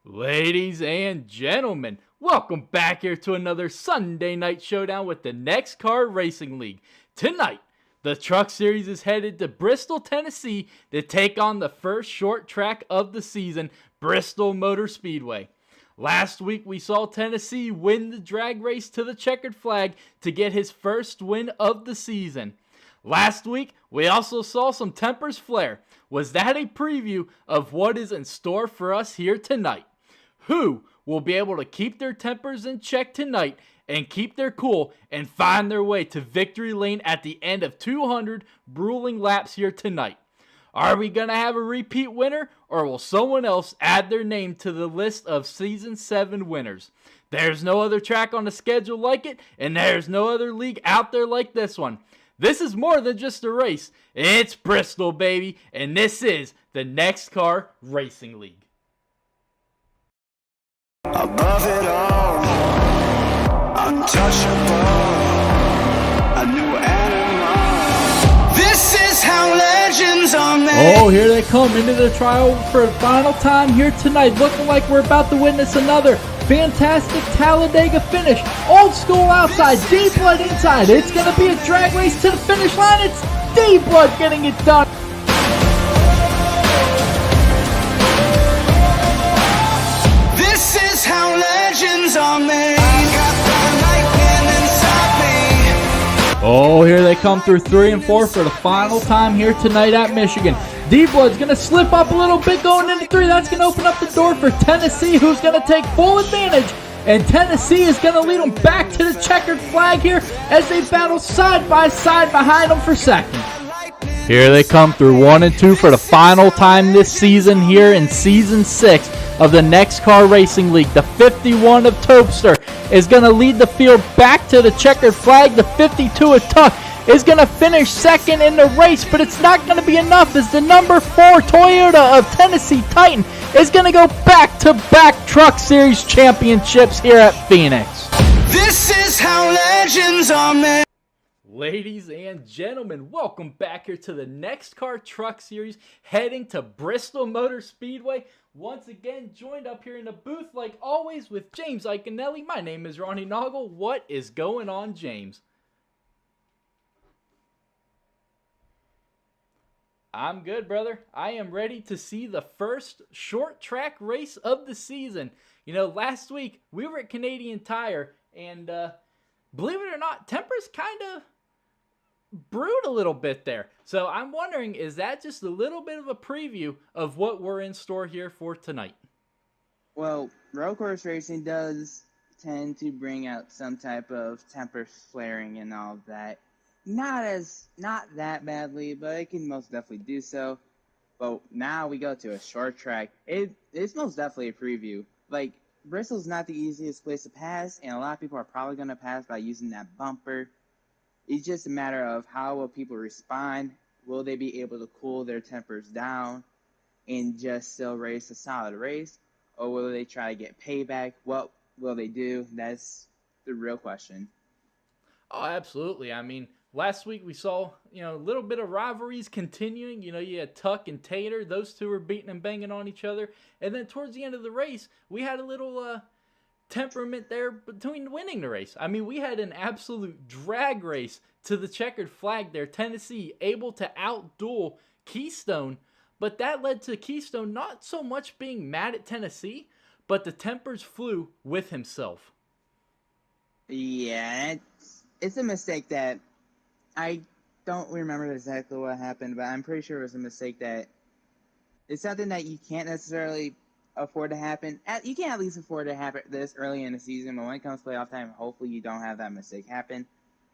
Ladies and gentlemen, welcome back here to another Sunday night showdown with the NEXXTCAR Racing League. Tonight, the Truck Series is headed to Bristol, Tennessee to take on the first short track of the season, Bristol Motor Speedway. Last week, we saw Tennessee win the drag race to the checkered flag to get his first win of the season. Last week, we also saw some tempers flare. Was that a preview of what is in store for us here tonight? Who will be able to keep their tempers in check tonight and keep their cool and find their way to victory lane at the end of 200 grueling laps here tonight? Are we going to have a repeat winner, or will someone else add their name to the list of Season 7 winners? There's no other track on the schedule like it, and there's no other league out there like this one. This is more than just a race. It's Bristol, baby, and this is the NEXXTCAR Racing League. Above it all, untouchable, a new animal. This is how legends are made. Oh, here they come into the trial for the final time here tonight. Looking like we're about to witness another fantastic Talladega finish. Old school outside, D-Blood inside. It's going to be a drag race to the finish line. It's D-Blood getting it done. This is how legends are made. Got that lightning inside me. Oh, here they come through 3 and 4 for the final time here tonight at Michigan. D-Blood's going to slip up a little bit going into 3. That's going to open up the door for Tennessee, who's going to take full advantage. And Tennessee is going to lead them back to the checkered flag here as they battle side by side behind them for second. Here they come through 1 and 2 for the final time this season here in Season 6 of the NEXXTCAR Racing League. The 51 of Topster is going to lead the field back to the checkered flag. The 52 of Tuck is going to finish second in the race, but it's not going to be enough as the number 4 Toyota of Tennessee Titan is going to go back-to-back Truck Series championships here at Phoenix. This is how legends are made. Ladies and gentlemen, welcome back here to the NEXXTCAR Truck Series, heading to Bristol Motor Speedway. Once again, joined up here in the booth, like always, with James Iconelli. My name is Ronnie Noggle. What is going on, James? I'm good, brother. I am ready to see the first short track race of the season. You know, last week, we were at Canadian Tire, and believe it or not, tempers kind of brewed a little bit there. So I'm wondering, is that just a little bit of a preview of what we're in store here for tonight? Well, road course racing does tend to bring out some type of temper flaring and all of that. Not that badly, but it can most definitely do so. But now we go to a short track. It's most definitely a preview. Like, Bristol's not the easiest place to pass, and a lot of people are probably going to pass by using that bumper. It's just a matter of how will people respond. Will they be able to cool their tempers down and just still race a solid race? Or will they try to get payback? What will they do? That's the real question. Oh, absolutely. I mean, last week we saw, a little bit of rivalries continuing. You had Tuck and Tater. Those two were beating and banging on each other. And then towards the end of the race, we had a little temperament there between winning the race. I mean, we had an absolute drag race to the checkered flag there. Tennessee able to outduel Keystone, but that led to Keystone not so much being mad at Tennessee, but the tempers flew with himself. Yeah, it's a mistake that I don't remember exactly what happened, but I'm pretty sure it was a mistake that it's something that you can't necessarily afford to happen. You can't at least afford to happen this early in the season, but when it comes to playoff time, hopefully you don't have that mistake happen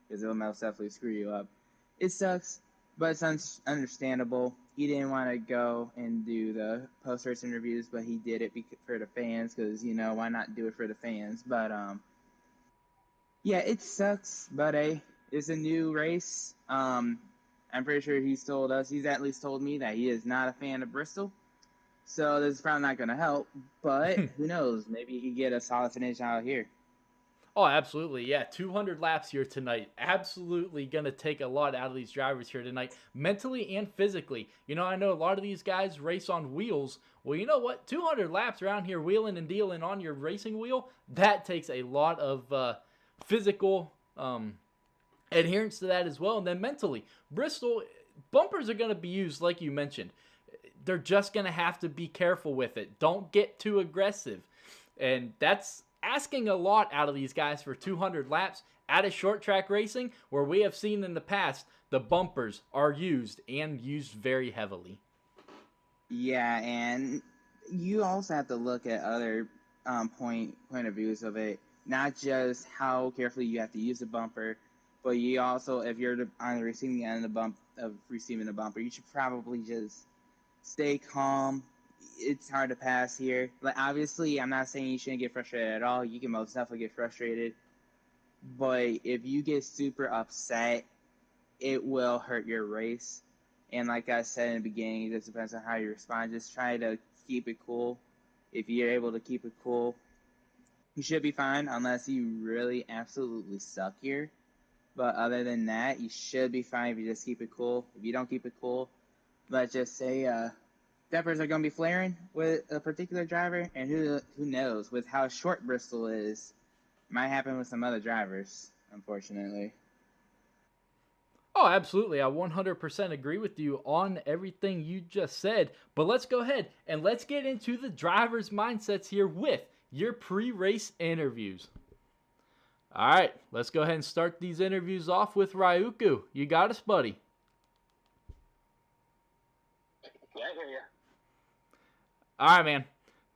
because it will most definitely screw you up. It sucks, but it's understandable. He didn't want to go and do the post-race interviews, but he did it for the fans because, why not do it for the fans? But, yeah, it sucks, but it's a new race. I'm pretty sure he's at least told me that he is not a fan of Bristol. So this is probably not going to help, but who knows? Maybe he could get a solid finish out here. Oh, absolutely. Yeah, 200 laps here tonight. Absolutely going to take a lot out of these drivers here tonight, mentally and physically. I know a lot of these guys race on wheels. Well, you know what? 200 laps around here wheeling and dealing on your racing wheel, that takes a lot of physical adherence to that as well. And then mentally, Bristol, bumpers are going to be used like you mentioned. They're just going to have to be careful with it. Don't get too aggressive. And that's asking a lot out of these guys for 200 laps at a short track racing where we have seen in the past the bumpers are used and used very heavily. Yeah, and you also have to look at other point of views of it. Not just how carefully you have to use the bumper, but you also, if you're on the receiving end of receiving the bumper, you should probably just stay calm. It's hard to pass here. Like, obviously, I'm not saying you shouldn't get frustrated at all. You can most definitely get frustrated. But if you get super upset, it will hurt your race. And like I said in the beginning, it just depends on how you respond. Just try to keep it cool. If you're able to keep it cool, you should be fine unless you really absolutely suck here. But other than that, you should be fine if you just keep it cool. If you don't keep it cool, let's just say peppers are going to be flaring with a particular driver, and who knows, with how short Bristol is, might happen with some other drivers, unfortunately. Oh, absolutely. I 100% agree with you on everything you just said. But let's go ahead and let's get into the drivers' mindsets here with your pre-race interviews. All right, let's go ahead and start these interviews off with Ryuku. You got us, buddy. Yeah, I hear you. All right, man.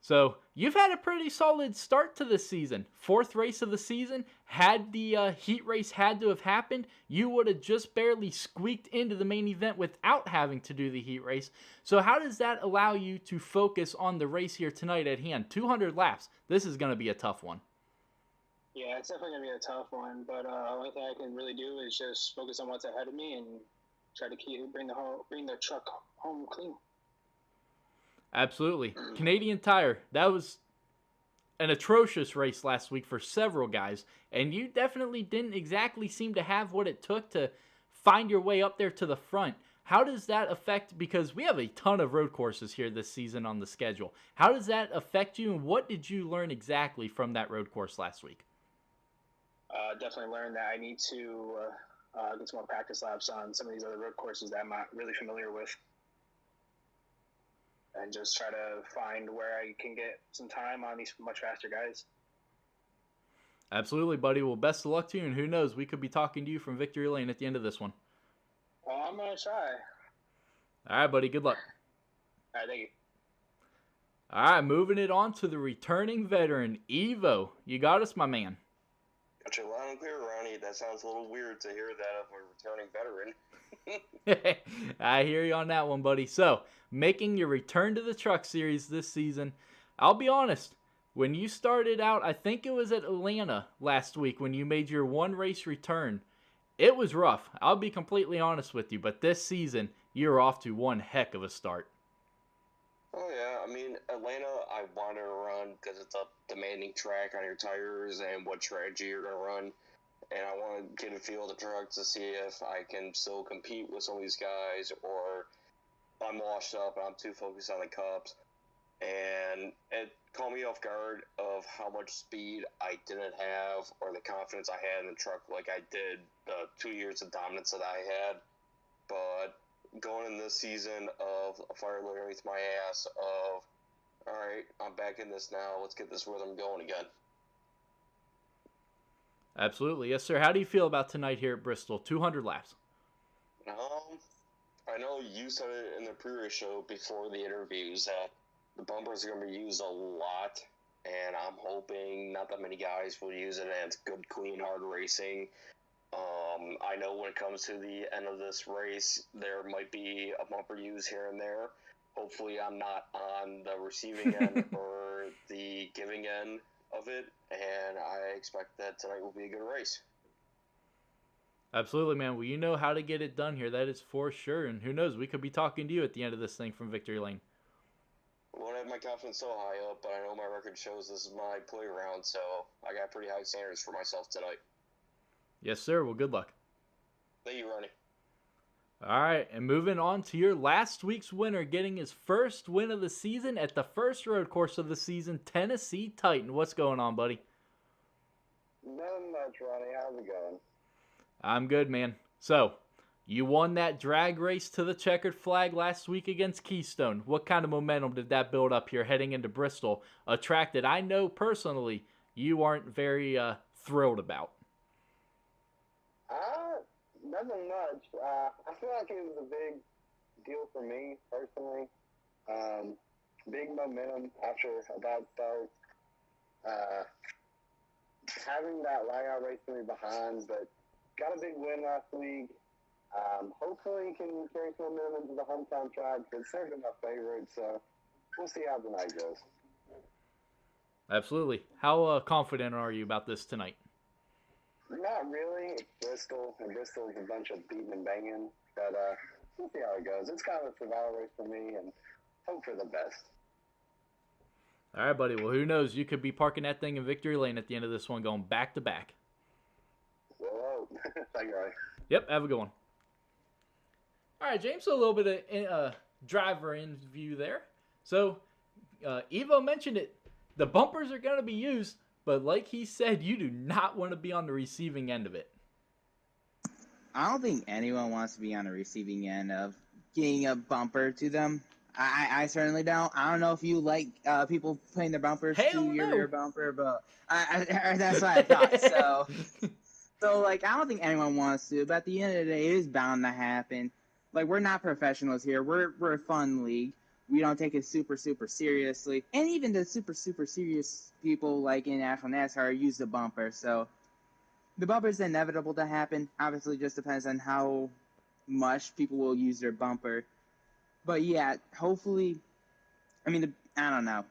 So you've had a pretty solid start to this season. 4th race of the season. Had the heat race had to have happened, you would have just barely squeaked into the main event without having to do the heat race. So how does that allow you to focus on the race here tonight at hand? 200 laps. This is going to be a tough one. Yeah, it's definitely going to be a tough one, but the only thing I can really do is just focus on what's ahead of me and try to bring the truck home clean. Absolutely. Canadian Tire, that was an atrocious race last week for several guys, and you definitely didn't exactly seem to have what it took to find your way up there to the front. How does that affect, because we have a ton of road courses here this season on the schedule, how does that affect you, and what did you learn exactly from that road course last week? Definitely learned that I need to get some more practice laps on some of these other road courses that I'm not really familiar with. And just try to find where I can get some time on these much faster guys. Absolutely, buddy. Well, best of luck to you, and who knows, we could be talking to you from Victory Lane at the end of this one. Well, I'm going to try. All right, buddy. Good luck. All right, thank you. All right, moving it on to the returning veteran, Evo. You got us, my man. Got you loud and clear, Ronnie. That sounds a little weird to hear that of a returning veteran. I hear you on that one, buddy. So, making your return to the Truck Series this season, I'll be honest, when you started out, I think it was at Atlanta last week when you made your one race return, it was rough. I'll be completely honest with you, but this season, you're off to one heck of a start. Oh, yeah. I mean, Atlanta, I wanted to run because it's a demanding track on your tires and what strategy you're going to run. And I want to get a feel of the truck to see if I can still compete with some of these guys, or I'm washed up and I'm too focused on the cups. And it caught me off guard of how much speed I didn't have, or the confidence I had in the truck like I did the 2 years of dominance that I had. But going in this season of a fire underneath my ass of, all right, I'm back in this now. Let's get this rhythm going again. Absolutely. Yes, sir. How do you feel about tonight here at Bristol? 200 laps. I know you said it in the pre-race show before the interviews that the bumpers are going to be used a lot, and I'm hoping not that many guys will use it, and it's good, clean, hard racing. I know when it comes to the end of this race, there might be a bumper used here and there. Hopefully I'm not on the receiving end or the giving end of it, and I expect that tonight will be a good race. Absolutely, man. Well, you know how to get it done here. That is for sure. And who knows, we could be talking to you at the end of this thing from Victory Lane. won't have my confidence so high up, but I know my record shows this is my playground, so I got pretty high standards for myself tonight. Yes, sir. Well, good luck. Thank you, Ronnie. All right, and moving on to your last week's winner, getting his first win of the season at the first road course of the season, Tennessee Titan. What's going on, buddy? Nothing much, Ronnie. How's it going? I'm good, man. So, you won that drag race to the checkered flag last week against Keystone. What kind of momentum did that build up here heading into Bristol, a track that I know personally you aren't very thrilled about? Nothing much. I feel like it was a big deal for me personally. Big momentum after a bad start. Having that lag-out race to me behind, but got a big win last week. Hopefully can carry some momentum into the hometown track, but it's never been my favorite, so we'll see how the night goes. Absolutely. How confident are you about this tonight? Not really. It's Bristol, and Bristol is a bunch of beating and banging, but we'll see how it goes. It's kind of a survival race for me, and hope for the best. All right, buddy. Well, who knows? You could be parking that thing in victory lane at the end of this one, going back to back. Well, thank you, Ronnie. Yep, have a good one. All right, James, so a little bit of driver interview there. So, Evo mentioned it. The bumpers are going to be used, but like he said, you do not want to be on the receiving end of it. I don't think anyone wants to be on the receiving end of getting a bumper to them. I certainly don't. I don't know if you like people putting their bumpers Hell to your no. rear bumper, but that's what I thought. So like, I don't think anyone wants to, but at the end of the day, it is bound to happen. Like, we're not professionals here. We're a fun league. We don't take it super, super seriously. And even the super, super serious people, like in National NASCAR, use the bumper. So the bumper is inevitable to happen. Obviously, it just depends on how much people will use their bumper. But yeah, hopefully, I don't know.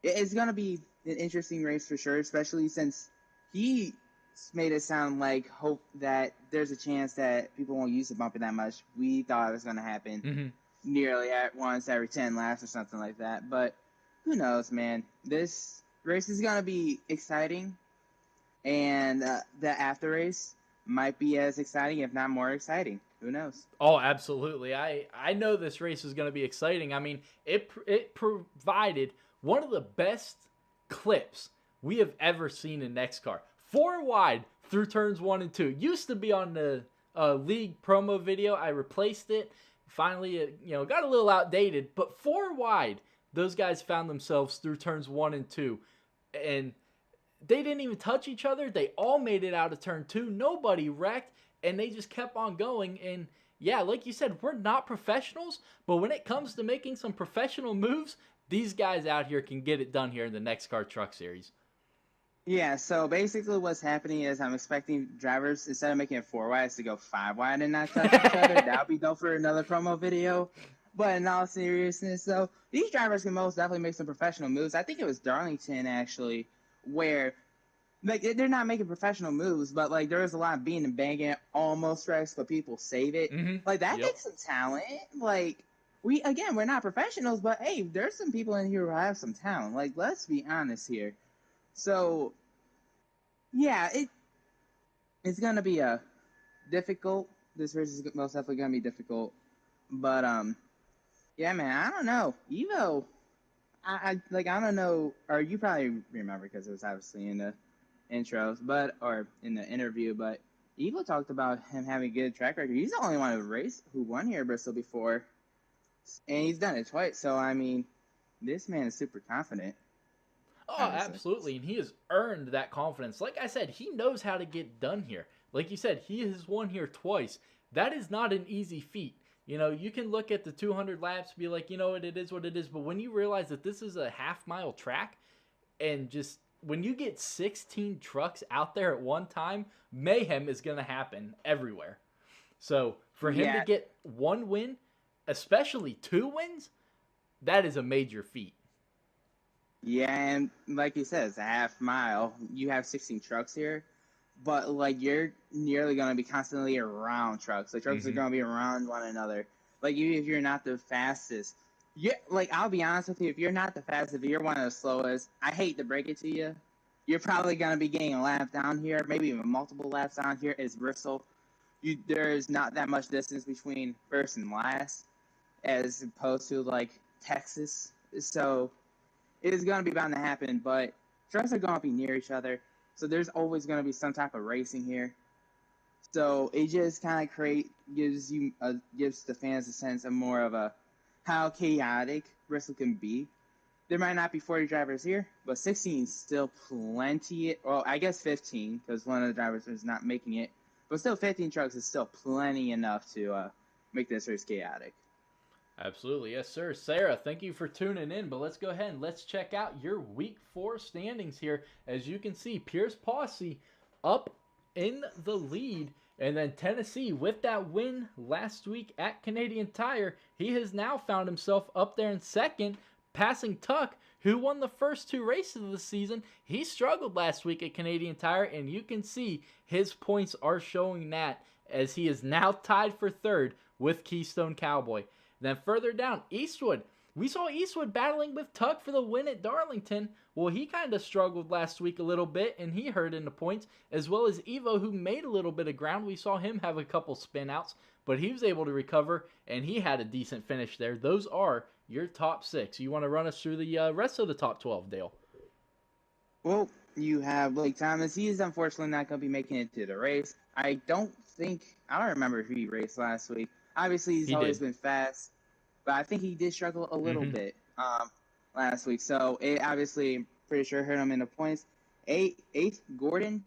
It's going to be an interesting race for sure, especially since he made it sound like hope that there's a chance that people won't use the bumper that much. We thought it was going to happen nearly at once every 10 laps or something like that. But who knows, man? This race is going to be exciting, and the after race might be as exciting, if not more exciting. Who knows? Oh, absolutely. I know this race is going to be exciting. I mean, it provided one of the best clips we have ever seen in NEXXTCAR. 4 wide through turns 1 and 2. Used to be on the league promo video. I replaced it. Finally, it got a little outdated. But 4 wide, those guys found themselves through turns 1 and 2. And they didn't even touch each other. They all made it out of turn 2. Nobody wrecked. And they just kept on going. And yeah, like you said, we're not professionals. But when it comes to making some professional moves, these guys out here can get it done here in the NEXXTCAR Truck Series. Yeah, so basically what's happening is I'm expecting drivers, instead of making it 4 wides, to go 5 wide and not touch each other. That would be dope for another promo video. But in all seriousness, though, these drivers can most definitely make some professional moves. I think it was Darlington, actually, where like they're not making professional moves, but like there was a lot of beating and banging, almost wrecks, but people save it. Like that takes some talent. Like we're not professionals, but hey, there's some people in here who have some talent. Like, let's be honest here. So, yeah, it's gonna be a difficult. This race is most definitely gonna be difficult, but yeah, man, I don't know, Evo. I don't know, or you probably remember because it was obviously in the intros, or in the interview. But Evo talked about him having a good track record. He's the only one who won here at Bristol before, and he's done it twice. So I mean, this man is super confident. Oh, absolutely. And he has earned that confidence. Like I said, he knows how to get done here. Like you said, he has won here twice. That is not an easy feat. You can look at the 200 laps, be like, it is what it is. But when you realize that this is a half-mile track, and just when you get 16 trucks out there at one time, mayhem is going to happen everywhere. So for him to get 1 win, especially 2 wins, that is a major feat. Yeah, and like you said, it's a half mile. You have 16 trucks here, but like you're nearly going to be constantly around trucks. The trucks are going to be around one another. Like if you're not the fastest, Yeah, like I'll be honest with you, if you're not the fastest, if you're one of the slowest, I hate to break it to you, you're probably gonna be getting a lap down here, maybe even multiple laps down here. Is Bristol. There's not that much distance between first and last, as opposed to like Texas. So it is gonna be bound to happen, but trucks are gonna be near each other, so there's always gonna be some type of racing here. So it just kind of gives the fans a sense of more of a how chaotic Bristol can be. There might not be 40 drivers here, but 16 is still plenty. Well, I guess 15 because one of the drivers is not making it, but still 15 trucks is still plenty enough to make this race chaotic. Absolutely, yes, sir. Sarah, thank you for tuning in. But let's go ahead and let's check out your Week 4 standings here. As you can see, Pierce Posse up in the lead. And then Tennessee, with that win last week at Canadian Tire, he has now found himself up there in second, passing Tuck, who won the first 2 races of the season. He struggled last week at Canadian Tire, and you can see his points are showing that, as he is now tied for third with Keystone Cowboy. Then further down, Eastwood. We saw Eastwood battling with Tuck for the win at Darlington. Well, he kind of struggled last week a little bit, and he hurt in the points, as well as Evo, who made a little bit of ground. We saw him have a couple spin outs, but he was able to recover, and he had a decent finish there. Those are your top 6. You want to run us through the rest of the top 12, Dale? Well, you have Blake Thomas. He is unfortunately not going to be making it to the race. I don't remember if he raced last week. Obviously, he's always been fast, but I think he did struggle a little bit last week. So it obviously, pretty sure, hurt him in the points. Eighth, Gordon.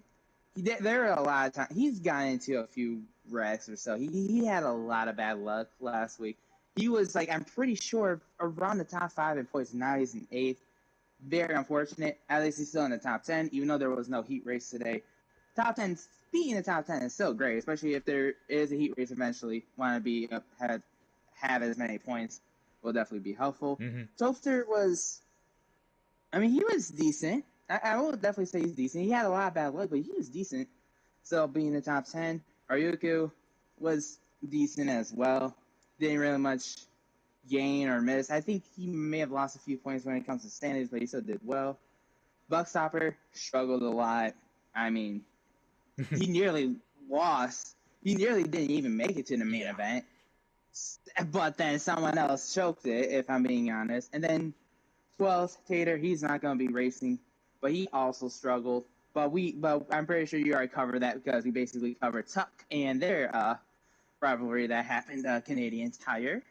There are a lot of times he's gotten into a few wrecks or so. He had a lot of bad luck last week. He was like, I'm pretty sure, around the top 5 in points. Now he's in 8th. Very unfortunate. At least he's still in the top 10, even though there was no heat race today. Top 10, being in the top 10 is still great, especially if there is a heat race eventually. Want to be have as many points will definitely be helpful. Tofter was, he was decent. I will definitely say he's decent. He had a lot of bad luck, but he was decent. So being in the top 10, Ryuku was decent as well. Didn't really much gain or miss. I think he may have lost a few points when it comes to standings, but he still did well. Buckstopper struggled a lot. He nearly lost. He nearly didn't even make it to the main event. But then someone else choked it, if I'm being honest. And then 12th, Tater, he's not going to be racing, but he also struggled. But I'm pretty sure you already covered that because we basically covered Tuck and their rivalry that happened Canadian Tire.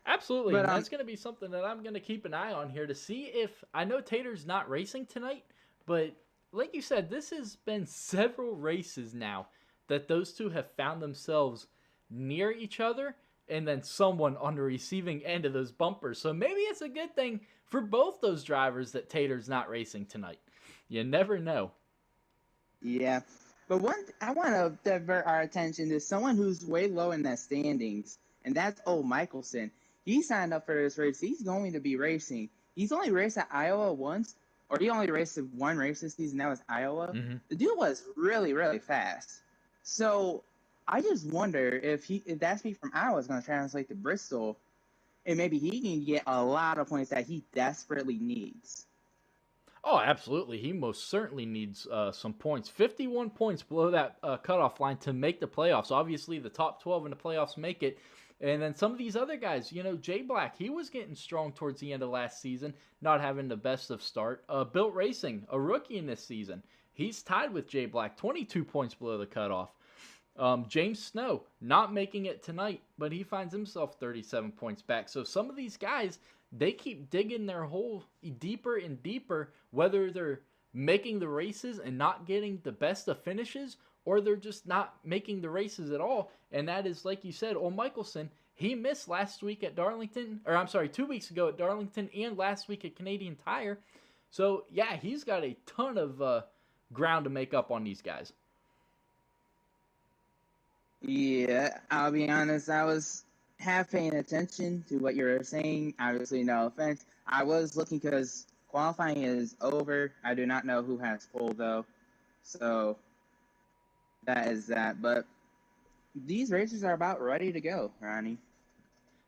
Absolutely, and that's going to be something that I'm going to keep an eye on here to see if, I know Tater's not racing tonight, but like you said, this has been several races now that those two have found themselves near each other, and then someone on the receiving end of those bumpers. So maybe it's a good thing for both those drivers that Tater's not racing tonight. You never know. Yeah, but I want to divert our attention to someone who's way low in the standings, and that's Michelson. He signed up for this race. He's going to be racing. He's only raced at Iowa once, or he only raced one race this season. That was Iowa. The dude was really, really fast. So I just wonder if that speed from Iowa is going to translate to Bristol, and maybe he can get a lot of points that he desperately needs. Oh, absolutely. He most certainly needs some points. 51 points below that cutoff line to make the playoffs. Obviously, the top 12 in the playoffs make it. And then some of these other guys, Jay Black, he was getting strong towards the end of last season, not having the best of start. Built Racing, a rookie in this season. He's tied with Jay Black, 22 points below the cutoff. James Snow, not making it tonight, but he finds himself 37 points back. So some of these guys, they keep digging their hole deeper and deeper, whether they're making the races and not getting the best of finishes, or they're just not making the races at all. And that is, like you said, Michelson, he missed last week at Darlington, 2 weeks ago at Darlington and last week at Canadian Tire. So, yeah, he's got a ton of ground to make up on these guys. Yeah, I'll be honest, I was half paying attention to what you were saying. Obviously, no offense. I was looking because qualifying is over. I do not know who has pole, though. So that is that. But these races are about ready to go, Ronnie.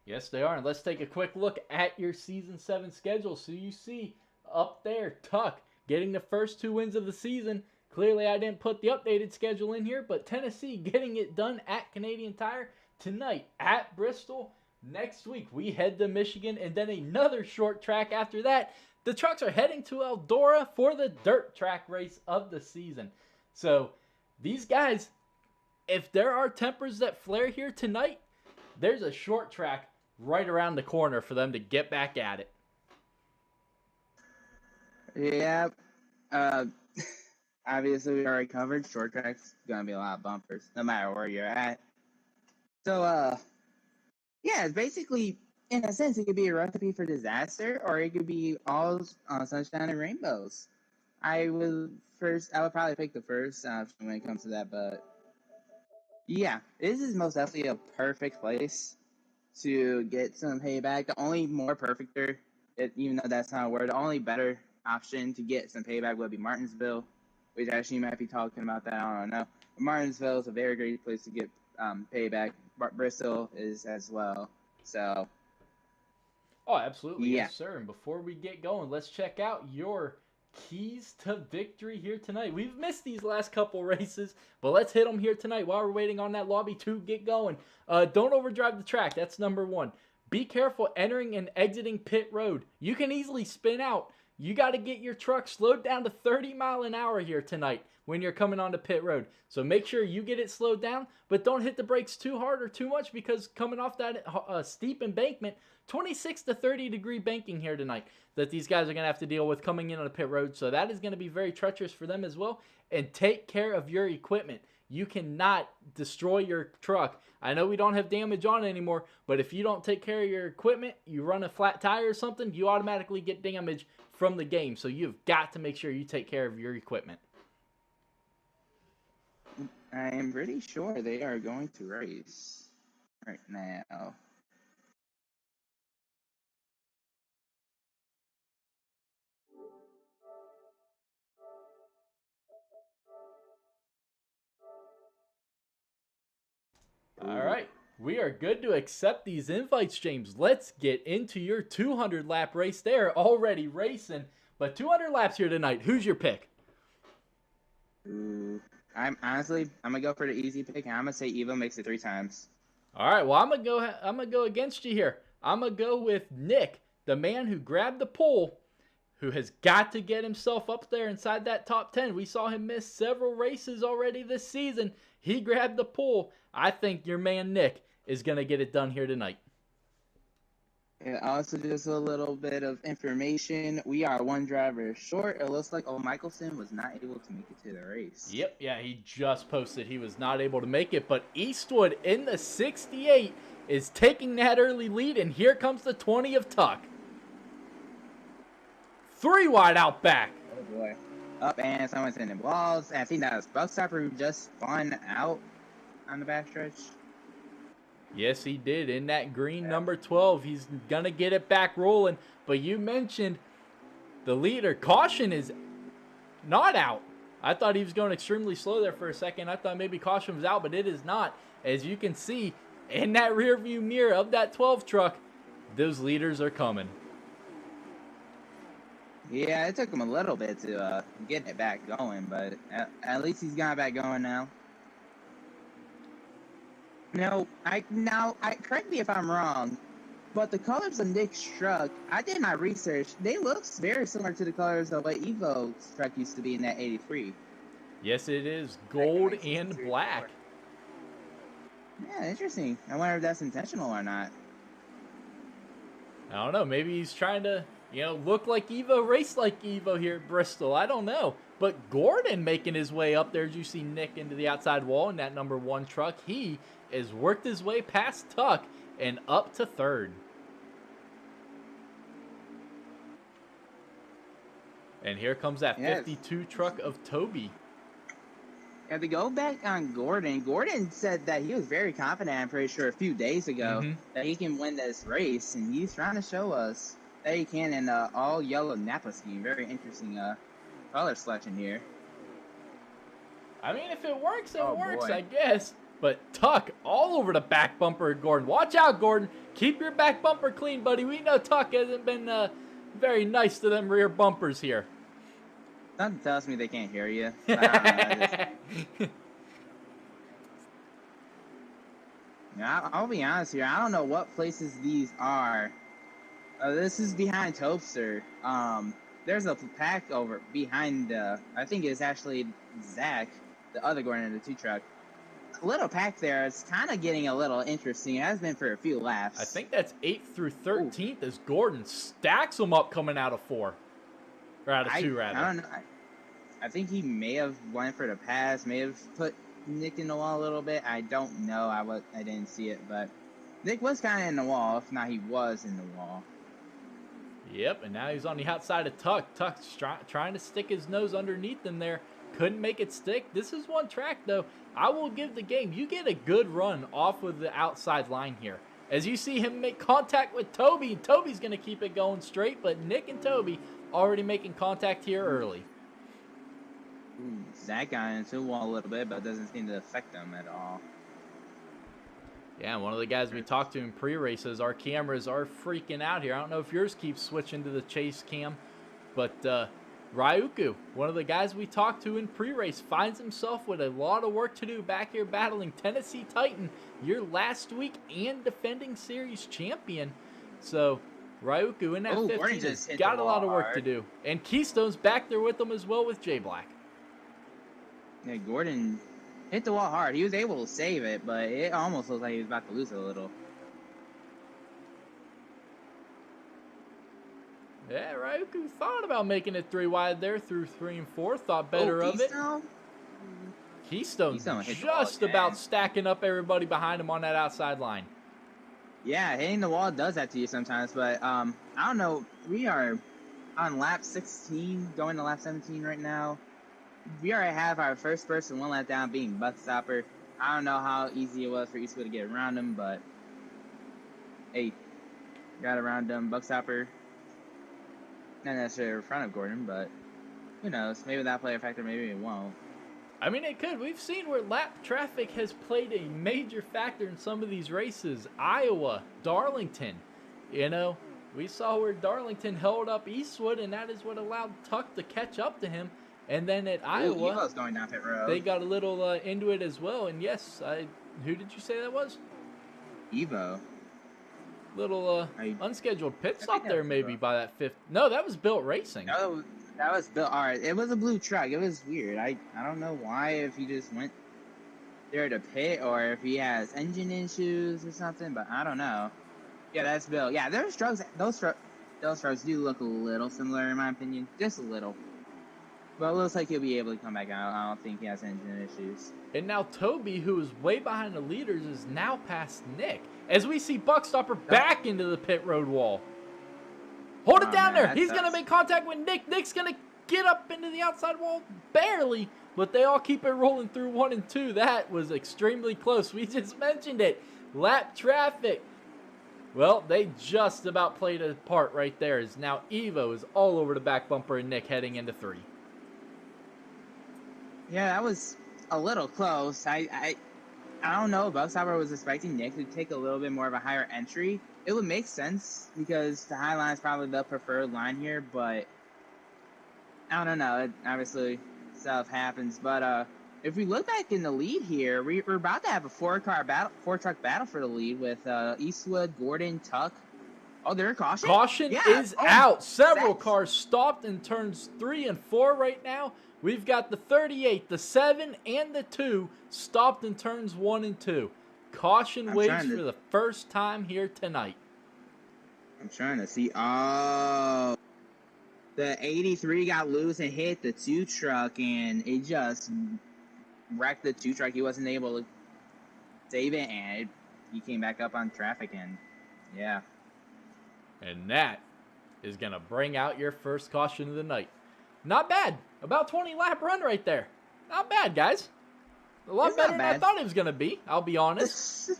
Yes, they are. And let's take a quick look at your Season 7 schedule. So you see up there, Tuck getting the first 2 wins of the season. Clearly, I didn't put the updated schedule in here, but Tennessee getting it done at Canadian Tire tonight at Bristol. Next week, we head to Michigan, and then another short track after that. The trucks are heading to Eldora for the dirt track race of the season. So these guys, if there are tempers that flare here tonight, there's a short track right around the corner for them to get back at it. Yeah. Obviously, we already covered short tracks. Gonna be a lot of bumpers, no matter where you're at. So, yeah, it's basically, in a sense, it could be a recipe for disaster, or it could be all sunshine and rainbows. I would probably pick the first option when it comes to that, but yeah, this is most definitely a perfect place to get some payback. The only more perfecter, even though that's not a word, the only better option to get some payback would be Martinsville, which actually you might be talking about that. I don't know. But Martinsville is a very great place to get payback. Bristol is as well. So, Oh, absolutely. yeah. Yes, sir. And before we get going, let's check out your keys to victory here tonight. We've missed these last couple races, but let's hit them here tonight while we're waiting on that lobby to get going. Don't overdrive the track. That's number 1. Be careful entering and exiting pit road. You can easily spin out. You got to get your truck slowed down to 30 mile an hour here tonight when you're coming onto pit road. So make sure you get it slowed down, but don't hit the brakes too hard or too much, because coming off that steep embankment, 26 to 30 degree banking here tonight that these guys are going to have to deal with coming in on the pit road. So that is going to be very treacherous for them as well. And take care of your equipment. You cannot destroy your truck. I know we don't have damage on it anymore, but if you don't take care of your equipment, you run a flat tire or something, you automatically get damage from the game. So you've got to make sure you take care of your equipment. I am pretty sure they are going to race right now. All right. We are good to accept these invites, James. Let's get into your 200 lap race. They're already racing, but 200 laps here tonight. Who's your pick? I'm gonna go for the easy pick, and I'm gonna say Evo makes it 3 times. All right, well, I'm gonna go against you here. I'm gonna go with Nick, the man who grabbed the pole, who has got to get himself up there inside that top 10. We saw him miss several races already this season. He grabbed the pole. I think your man Nick is gonna get it done here tonight. And also, just a little bit of information. We are 1 driver short. It looks like Michelson was not able to make it to the race. Yep, yeah, he just posted he was not able to make it, but Eastwood in the 68 is taking that early lead, and here comes the 20 of Tuck. 3 wide out back. Oh boy. Up, and someone's in the walls. I think that was Buckstopper who just spun out on the backstretch. Yes, he did. In that green number 12, he's going to get it back rolling. But you mentioned the leader. Caution is not out. I thought he was going extremely slow there for a second. I thought maybe caution was out, but it is not. As you can see, in that rear view mirror of that 12 truck, those leaders are coming. Yeah, it took him a little bit to get it back going, but at least he's got it back going now. Correct me if I'm wrong, but the colors of Nick's truck, I did my research. They look very similar to the colors of what Evo's truck used to be in that 83. Yes, it is gold and black. Yeah, interesting. I wonder if that's intentional or not. I don't know. Maybe he's trying to, look like Evo, race like Evo here at Bristol. I don't know. But Gordon making his way up there as you see Nick into the outside wall in that number 1 truck. He has worked his way past Tuck and up to 3rd. And here comes that 52 truck of Toby. Yeah, to go back on Gordon said that he was very confident, I'm pretty sure, a few days ago, that he can win this race. And he's trying to show us that he can in the all-yellow Napa scheme. Very interesting color selection here. I mean, if it works, it works, boy. I guess. But Tuck all over the back bumper of Gordon. Watch out, Gordon. Keep your back bumper clean, buddy. We know Tuck hasn't been very nice to them rear bumpers here. Something tells me they can't hear you. But I don't know, I'll be honest here. I don't know what places these are. This is behind Topster. There's a pack over behind, I think it's actually Zach, the other Gordon in the 2-truck. A little pack there. It's kind of getting a little interesting. It has been for a few laps. I think that's 8th through 13th as Gordon stacks them up coming out of 4. Or out of 2, rather. I don't know. I think he may have went for the pass, may have put Nick in the wall a little bit. I don't know. I didn't see it, but Nick was kind of in the wall. If not, he was in the wall. Yep, and now he's on the outside of Tuck. Tuck's trying to stick his nose underneath him there. Couldn't make it stick. This is one track, though. I will give the game. You get a good run off of the outside line here. As you see him make contact with Toby, Toby's going to keep it going straight, but Nick and Toby already making contact here early. Zach got into the wall a little bit, but it doesn't seem to affect them at all. Yeah, one of the guys we talked to in pre-races, our cameras are freaking out here. I don't know if yours keeps switching to the chase cam, but Ryuku, one of the guys we talked to in pre-race, finds himself with a lot of work to do back here battling Tennessee Titan, your last week and defending series champion. So Ryuku in that 15 has got a lot of work to do. And Keystone's back there with him as well with J Black. Yeah, Gordon hit the wall hard. He was able to save it, but it almost looks like he was about to lose it a little. Yeah, Ryuku thought about making it 3 wide there through 3 and 4. Thought better of it. Keystone just about stacking up everybody behind him on that outside line. Yeah, hitting the wall does that to you sometimes, but I don't know. We are on lap 16, going to lap 17 right now. We already have our first person 1 lap down being Buckstopper. I don't know how easy it was for Eastwood to get around him, but hey, got around him. Buckstopper, not necessarily in front of Gordon, but who knows? Maybe that'll play a factor, maybe it won't. I mean, it could. We've seen where lap traffic has played a major factor in some of these races. Iowa, Darlington, you know, we saw where Darlington held up Eastwood, and that is what allowed Tuck to catch up to him. And then at Iowa, Evo's going down pit road. They got a little into it as well. And yes, who did you say that was? Evo. Little unscheduled pit stop there maybe by that 5th. No, that was Built Racing. No, that was Built. All right, it was a blue truck. It was weird. I don't know why, if he just went there to pit or if he has engine issues or something, but I don't know. Yeah, that's Built. Yeah, those trucks do look a little similar in my opinion, just a little. But it looks like he'll be able to come back out. I don't think he has engine issues. And now Toby, who is way behind the leaders, is now past Nick. As we see Buckstopper back into the pit road wall. Hold it down there. He's going to make contact with Nick. Nick's going to get up into the outside wall barely. But they all keep it rolling through 1 and 2. That was extremely close. We just mentioned it. Lap traffic. Well, they just about played a part right there. As now Evo is all over the back bumper and Nick heading into 3. Yeah, that was a little close. I don't know. Buckstopper was expecting Nick to take a little bit more of a higher entry. It would make sense because the high line is probably the preferred line here, but I don't know. Obviously, stuff happens. But if we look back in the lead here, we're about to have a 4-truck battle for the lead with Eastwood, Gordon, Tuck. Oh, they're caution? Caution is out. Several cars stopped in turns 3 and 4 right now. We've got the 38, the 7, and the 2 stopped in turns 1 and 2. Caution waves for the first time here tonight. I'm trying to see. Oh, the 83 got loose and hit the 2-truck, and it just wrecked the 2-truck. He wasn't able to save it, and he came back up on traffic, and yeah. And that is going to bring out your first caution of the night. Not bad. About 20 lap run right there. Not bad, guys. A lot better than I thought it was going to be, I'll be honest.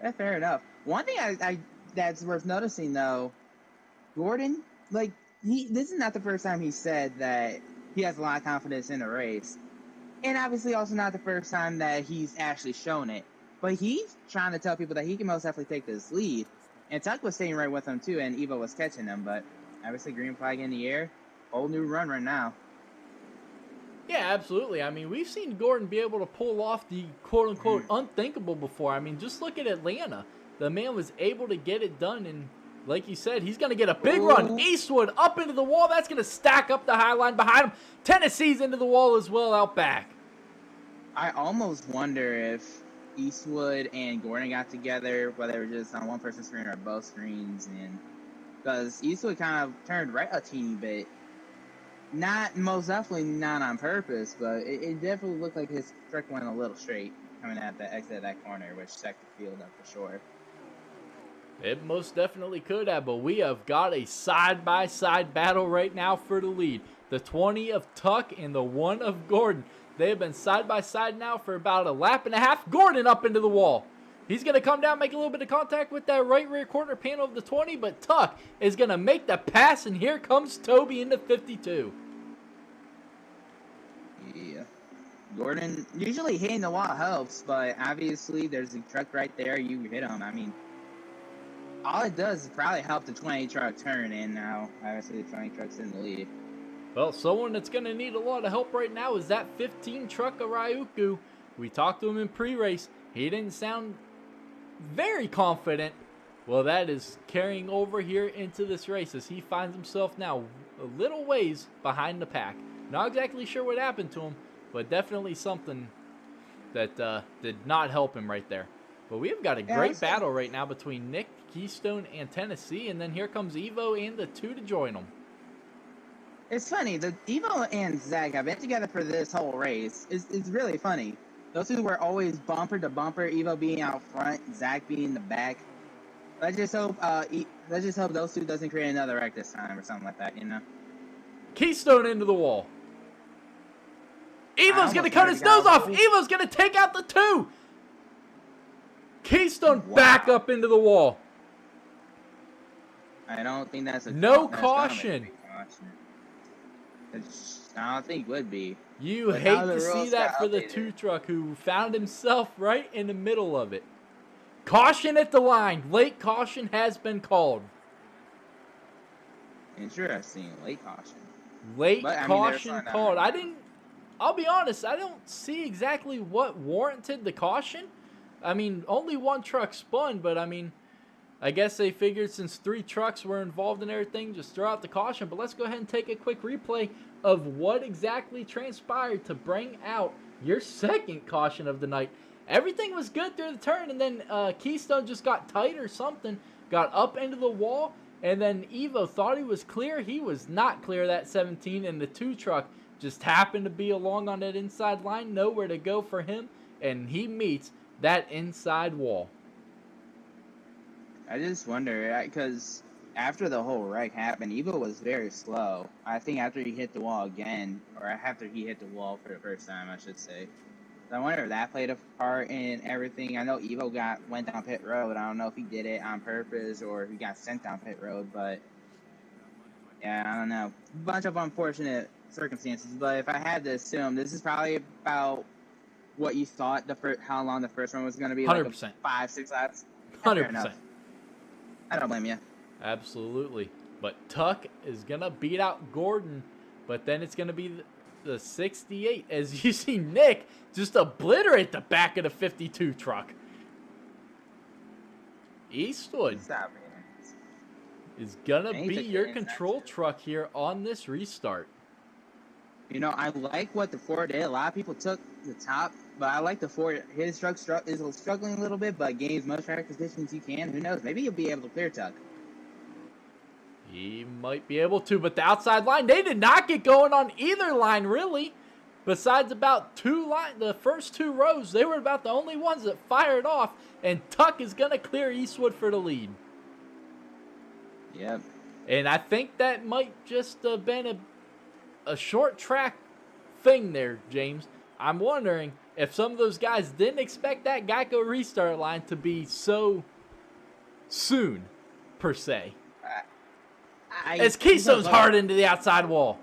Yeah, fair enough. One thing I that's worth noticing, though, Gordon, this is not the first time he said that he has a lot of confidence in a race. And obviously also not the first time that he's actually shown it. But he's trying to tell people that he can most definitely take this lead. And Tuck was staying right with him too, and Evo was catching him. But obviously green flag in the air. Whole new run right now. Yeah, absolutely. I mean, we've seen Gordon be able to pull off the quote-unquote unthinkable before. I mean, just look at Atlanta. The man was able to get it done, and like you said, he's going to get a big run. Eastwood up into the wall. That's going to stack up the high line behind him. Tennessee's into the wall as well out back. I almost wonder if Eastwood and Gordon got together, whether it was just on one person's screen or both screens, and because Eastwood kind of turned right a teeny bit. Most definitely not on purpose, but it definitely looked like his truck went a little straight coming at the exit of that corner, which set the field up for sure. It most definitely could have, but we have got a side-by-side battle right now for the lead. The 20 of Tuck and the 1 of Gordon. They have been side-by-side now for about a lap and a half. Gordon up into the wall. He's going to come down, make a little bit of contact with that right rear quarter panel of the 20, but Tuck is going to make the pass, and here comes Toby into 52. Yeah. Gordon, usually hitting the wall helps, but obviously there's a truck right there. You hit him. I mean, all it does is probably help the 20 truck turn, and now obviously the 20 truck's in the lead. Well, someone that's going to need a lot of help right now is that 15 truck of Ryuku. We talked to him in pre-race. He didn't sound very confident. Well, that is carrying over here into this race as he finds himself now a little ways behind the pack. Not exactly sure what happened to him, but definitely something that did not help him right there. But we've got a great battle right now between Nick, Keystone, and Tennessee, and then here comes Evo and the 2 to join them. It's funny, the Evo and Zach have been together for this whole race. It's really funny. Those two were always bumper to bumper, Evo being out front, Zach being in the back. Let's just hope those two doesn't create another wreck this time or something like that, you know? Keystone into the wall. Evo's going to cut his nose off. Evo's going to take out the 2. Keystone back up into the wall. I don't think that's no caution. I don't think it would be. You hate to see that for the 2 truck who found himself right in the middle of it. Caution at the line. Late caution has been called. Interesting. Late caution. Late caution called. I'll be honest, I don't see exactly what warranted the caution. I mean, only 1 truck spun, but I mean, I guess they figured since 3 trucks were involved in everything, just throw out the caution. But let's go ahead and take a quick replay of what exactly transpired to bring out your second caution of the night. Everything was good through the turn, and then Keystone just got tight or something, got up into the wall, and then Evo thought he was clear. He was not clear, that 17, and the 2 truck just happened to be along on that inside line, nowhere to go for him, and he meets that inside wall. I just wonder, because after the whole wreck happened, Evo was very slow. I think after he hit the wall again, or after he hit the wall for the first time, I should say. So I wonder if that played a part in everything. I know Evo went down pit road. I don't know if he did it on purpose or if he got sent down pit road, but yeah, I don't know. Bunch of unfortunate circumstances, but if I had to assume, this is probably about what you thought how long the first one was going to be. 100%. Like 5-6 laps. 100%. I don't blame you. Absolutely. But Tuck is going to beat out Gordon, but then it's going to be the 68 as you see Nick just obliterate the back of the 52 truck. Eastwood is going to be your control truck here on this restart. You know, I like what the Ford did. A lot of people took the top, but I like the Ford. His truck is struggling a little bit, but gains most track positions he can. Who knows? Maybe he'll be able to clear Tuck. He might be able to, but the outside line, they did not get going on either line, really. Besides about the first 2 rows, they were about the only ones that fired off, and Tuck is going to clear Eastwood for the lead. Yep. And I think that might just have been a short track thing there, James. I'm wondering if some of those guys didn't expect that Geico restart line to be so soon, per se. As Keystone's hard into the outside wall.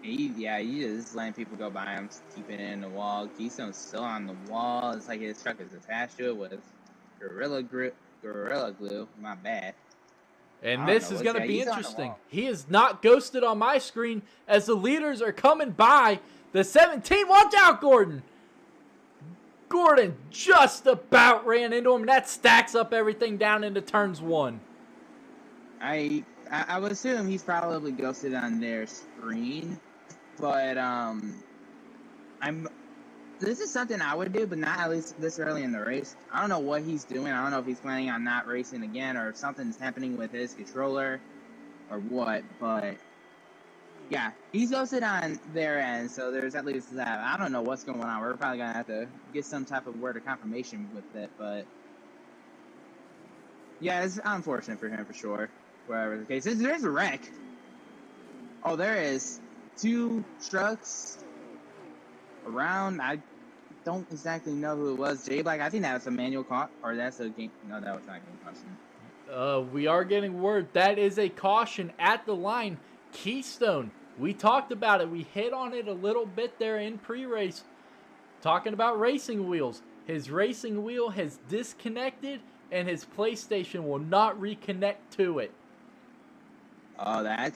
He just letting people go by him, keeping it in the wall. Keystone's still on the wall. It's like his truck is attached to it with Gorilla Glue. My bad. And this is going to be interesting. He is not ghosted on my screen as the leaders are coming by. The 17, watch out, Gordon. Gordon just about ran into him, and that stacks up everything down into turns 1. I would assume he's probably ghosted on their screen, but this is something I would do, but not at least this early in the race. I don't know what he's doing. I don't know if he's planning on not racing again or if something's happening with his controller or what, but yeah, he's ghosted on their end, so there's at least that. I don't know what's going on. We're probably going to have to get some type of word of confirmation with it, but yeah, it's unfortunate for him for sure, whatever the case is. There's a wreck. Oh, there is 2 trucks around. I don't exactly know who it was. J Black, I think that was a manual caution, or that's a game. No, that was not a game caution. We are getting word that is a caution at the line. Keystone, we talked about it. We hit on it a little bit there in pre-race, talking about racing wheels. His racing wheel has disconnected, and his PlayStation will not reconnect to it. Oh, that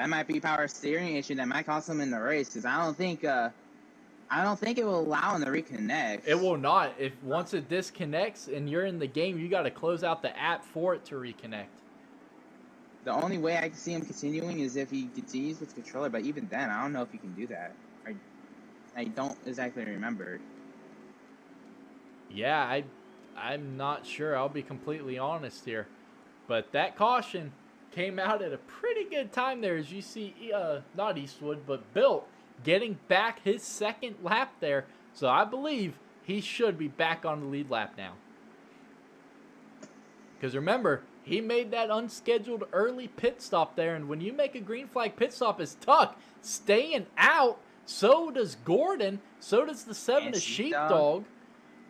might be power steering issue that might cost him in the race, because I don't think it will allow him to reconnect. It will not. If once it disconnects and you're in the game, you got to close out the app for it to reconnect. The only way I can see him continuing is if he continues with the controller, but even then, I don't know if he can do that. I don't exactly remember. Yeah, I'm not sure. I'll be completely honest here. But that caution came out at a pretty good time there, as you see, not Eastwood, but Bilt getting back his second lap there. So I believe he should be back on the lead lap now. Because remember, he made that unscheduled early pit stop there, and when you make a green flag pit stop, is Tuck staying out. So does Gordon. So does the 7 of Sheepdog.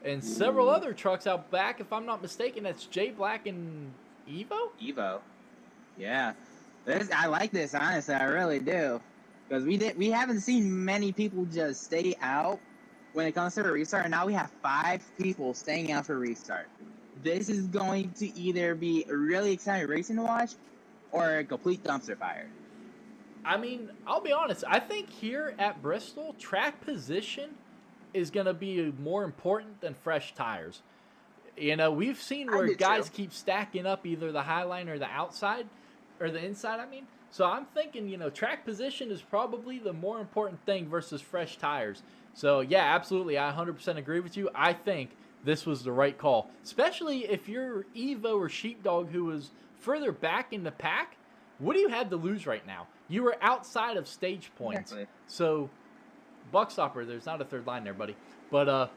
And several other trucks out back, if I'm not mistaken. That's J Black and Evo? Yeah. I like this, honestly. I really do. Because we haven't seen many people just stay out when it comes to a restart. And now we have 5 people staying out for restart. This is going to either be a really exciting racing to watch or a complete dumpster fire. I mean, I'll be honest. I think here at Bristol, track position is going to be more important than fresh tires. You know, we've seen where guys keep stacking up either the high line or the outside, or the inside, I mean. So I'm thinking, you know, track position is probably the more important thing versus fresh tires. So, yeah, absolutely. I 100% agree with you. I think this was the right call, especially if you're Evo or Sheepdog, who was further back in the pack. What do you have to lose right now? You were outside of stage points. Exactly. So, Buckstopper, there's not a third line there, buddy. But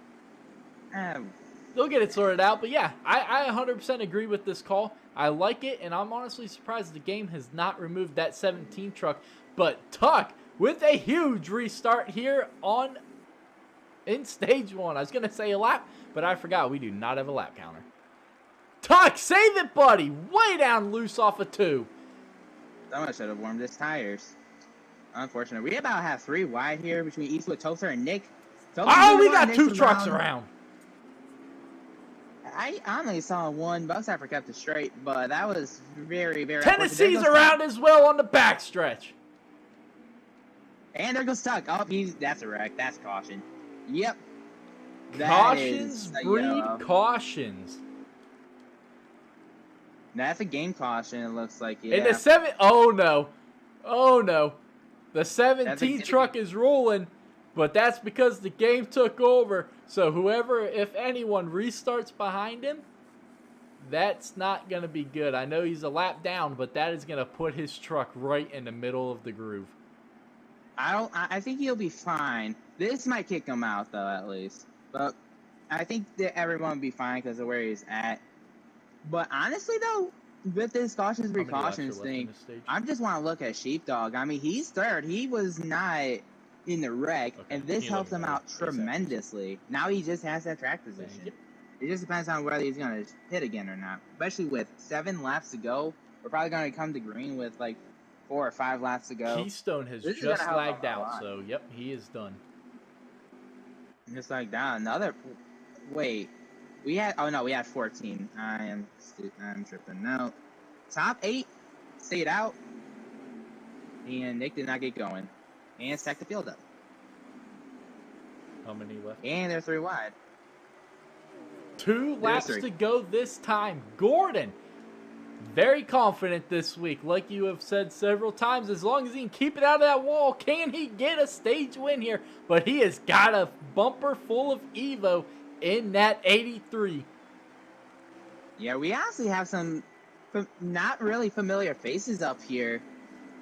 they'll get it sorted out. But, yeah, I 100% agree with this call. I like it, and I'm honestly surprised the game has not removed that 17 truck. But Tuck with a huge restart here in stage 1. I was going to say a lap, but I forgot we do not have a lap counter. Tuck, save it, buddy. Way down loose off of 2. Someone should have warmed his tires. Unfortunate. We about have 3 wide here between Eastwood, Toaster, and Nick. Oh, we got 2 trucks around. I only saw 1. Buckstopper kept it straight, but that was very, very... Tennessee's around as well on the backstretch. And there goes Tuck. Oh, that's a wreck. That's caution. Yep. Cautions breed cautions. That's a game caution, it looks like. Yeah. And the 7... Oh, no. Oh, no. The 17 truck is rolling, but that's because the game took over. So whoever, if anyone, restarts behind him, that's not going to be good. I know he's a lap down, but that is going to put his truck right in the middle of the groove. I think he'll be fine. This might kick him out, though, at least. But I think that everyone will be fine because of where he's at. But honestly, though, with this cautions precautions thing, I just want to look at Sheepdog. I mean, he's third. He was not in the wreck, and this helps him out tremendously. Now he just has that track position. It just depends on whether he's going to hit again or not. Especially with 7 laps to go, we're probably going to come to green with, like, 4 or 5 laps to go. Keystone has This is gonna just help lagged a out, lot. so yep, he is done. Just like that. Another. Wait. We had. Oh no, we had 14. I'm tripping now. Top 8 stayed out, and Nick did not get going, and stacked the field up. How many left? And they're 3 wide. 2 laps three. to go this time. Gordon, very confident this week. Like you have said several times, as long as he can keep it out of that wall, can he get a stage win here? But he has got a bumper full of Evo in that 83. Yeah, we actually have some not really familiar faces up here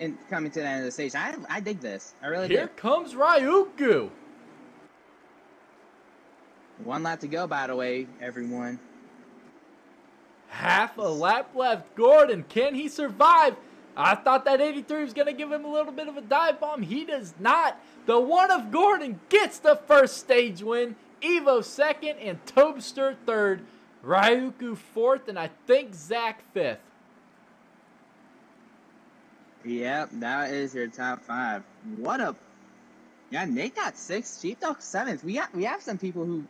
and coming to the end of the stage. I dig this. I really Here do. comes Ryuku. 1 lap to go, by the way, everyone. Half a lap left. Gordon, can he survive? I thought that 83 was going to give him a little bit of a dive bomb. He does not. The one of Gordon gets the first stage win. Evo second and Tobster third. Ryuku fourth, and I think Zach fifth. Yep, that is your top 5. What a... Yeah, Nick got 6th, Sheepdog 7th. We have some people who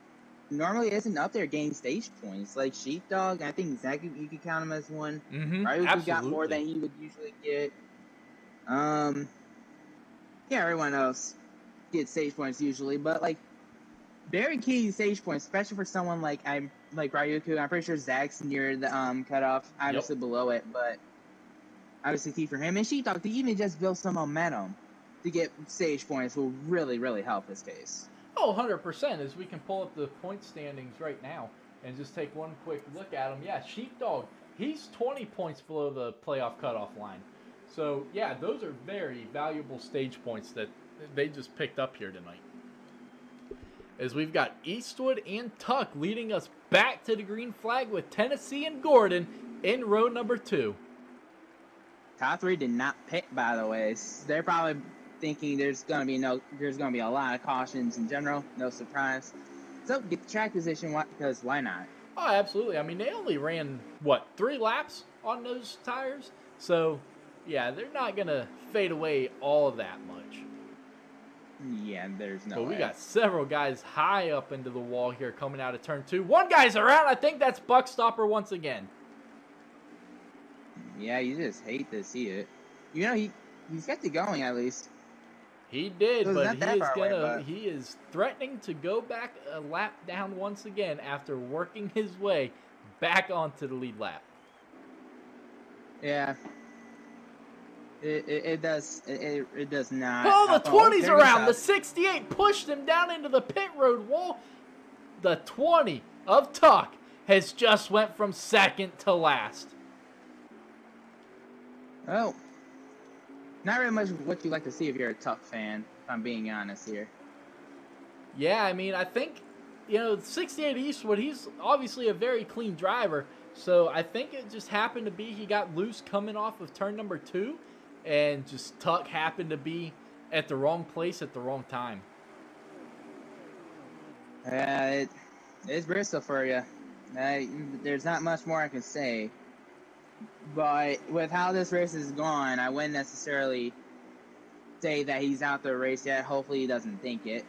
normally isn't up there getting stage points. Like Sheepdog, I think Zach, you could count him as one. Ryuku got more than he would usually get. Yeah, everyone else gets stage points usually, but like very key stage points, especially for someone like Ryuku. I'm pretty sure Zach's near the cutoff, obviously below it, but obviously key for him. And Sheepdog to even just build some momentum to get stage points will really, really help his case. Oh, 100%, as we can pull up the point standings right now and just take one quick look at them. Yeah, Sheepdog, he's 20 points below the playoff cutoff line. So, yeah, those are very valuable stage points that they just picked up here tonight. As we've got Eastwood and Tuck leading us back to the green flag with Tennessee and Gordon in row number 2. Top 3 did not pit, by the way. They're probably thinking there's gonna be a lot of cautions in general. No surprise. So get the track position, because why not? Oh, absolutely. I mean, they only ran, 3 laps on those tires? So, yeah, they're not going to fade away all of that much. Yeah, there's no But way. we got several guys high up into the wall here coming out of turn 2. One guy's around. I think that's Buckstopper once again. Yeah, you just hate to see it. You know, he's got the going at least. He did, So it's but not that far away, he is threatening to go back a lap down once again after working his way back onto the lead lap. Yeah. It does not. Oh, the 20's there around. The goes 68 pushed him down into the pit road wall. The 20 of Tuck has just went from second to last. Oh. Not really much what you like to see if you're a Tuck fan, if I'm being honest here. Yeah, I mean, I think, 68 Eastwood, he's obviously a very clean driver. So I think it just happened to be he got loose coming off of turn number 2. And just Tuck happened to be at the wrong place at the wrong time. It's Bristol for you. There's not much more I can say. But with how this race is gone, I wouldn't necessarily say that he's out the race yet. Hopefully he doesn't think it,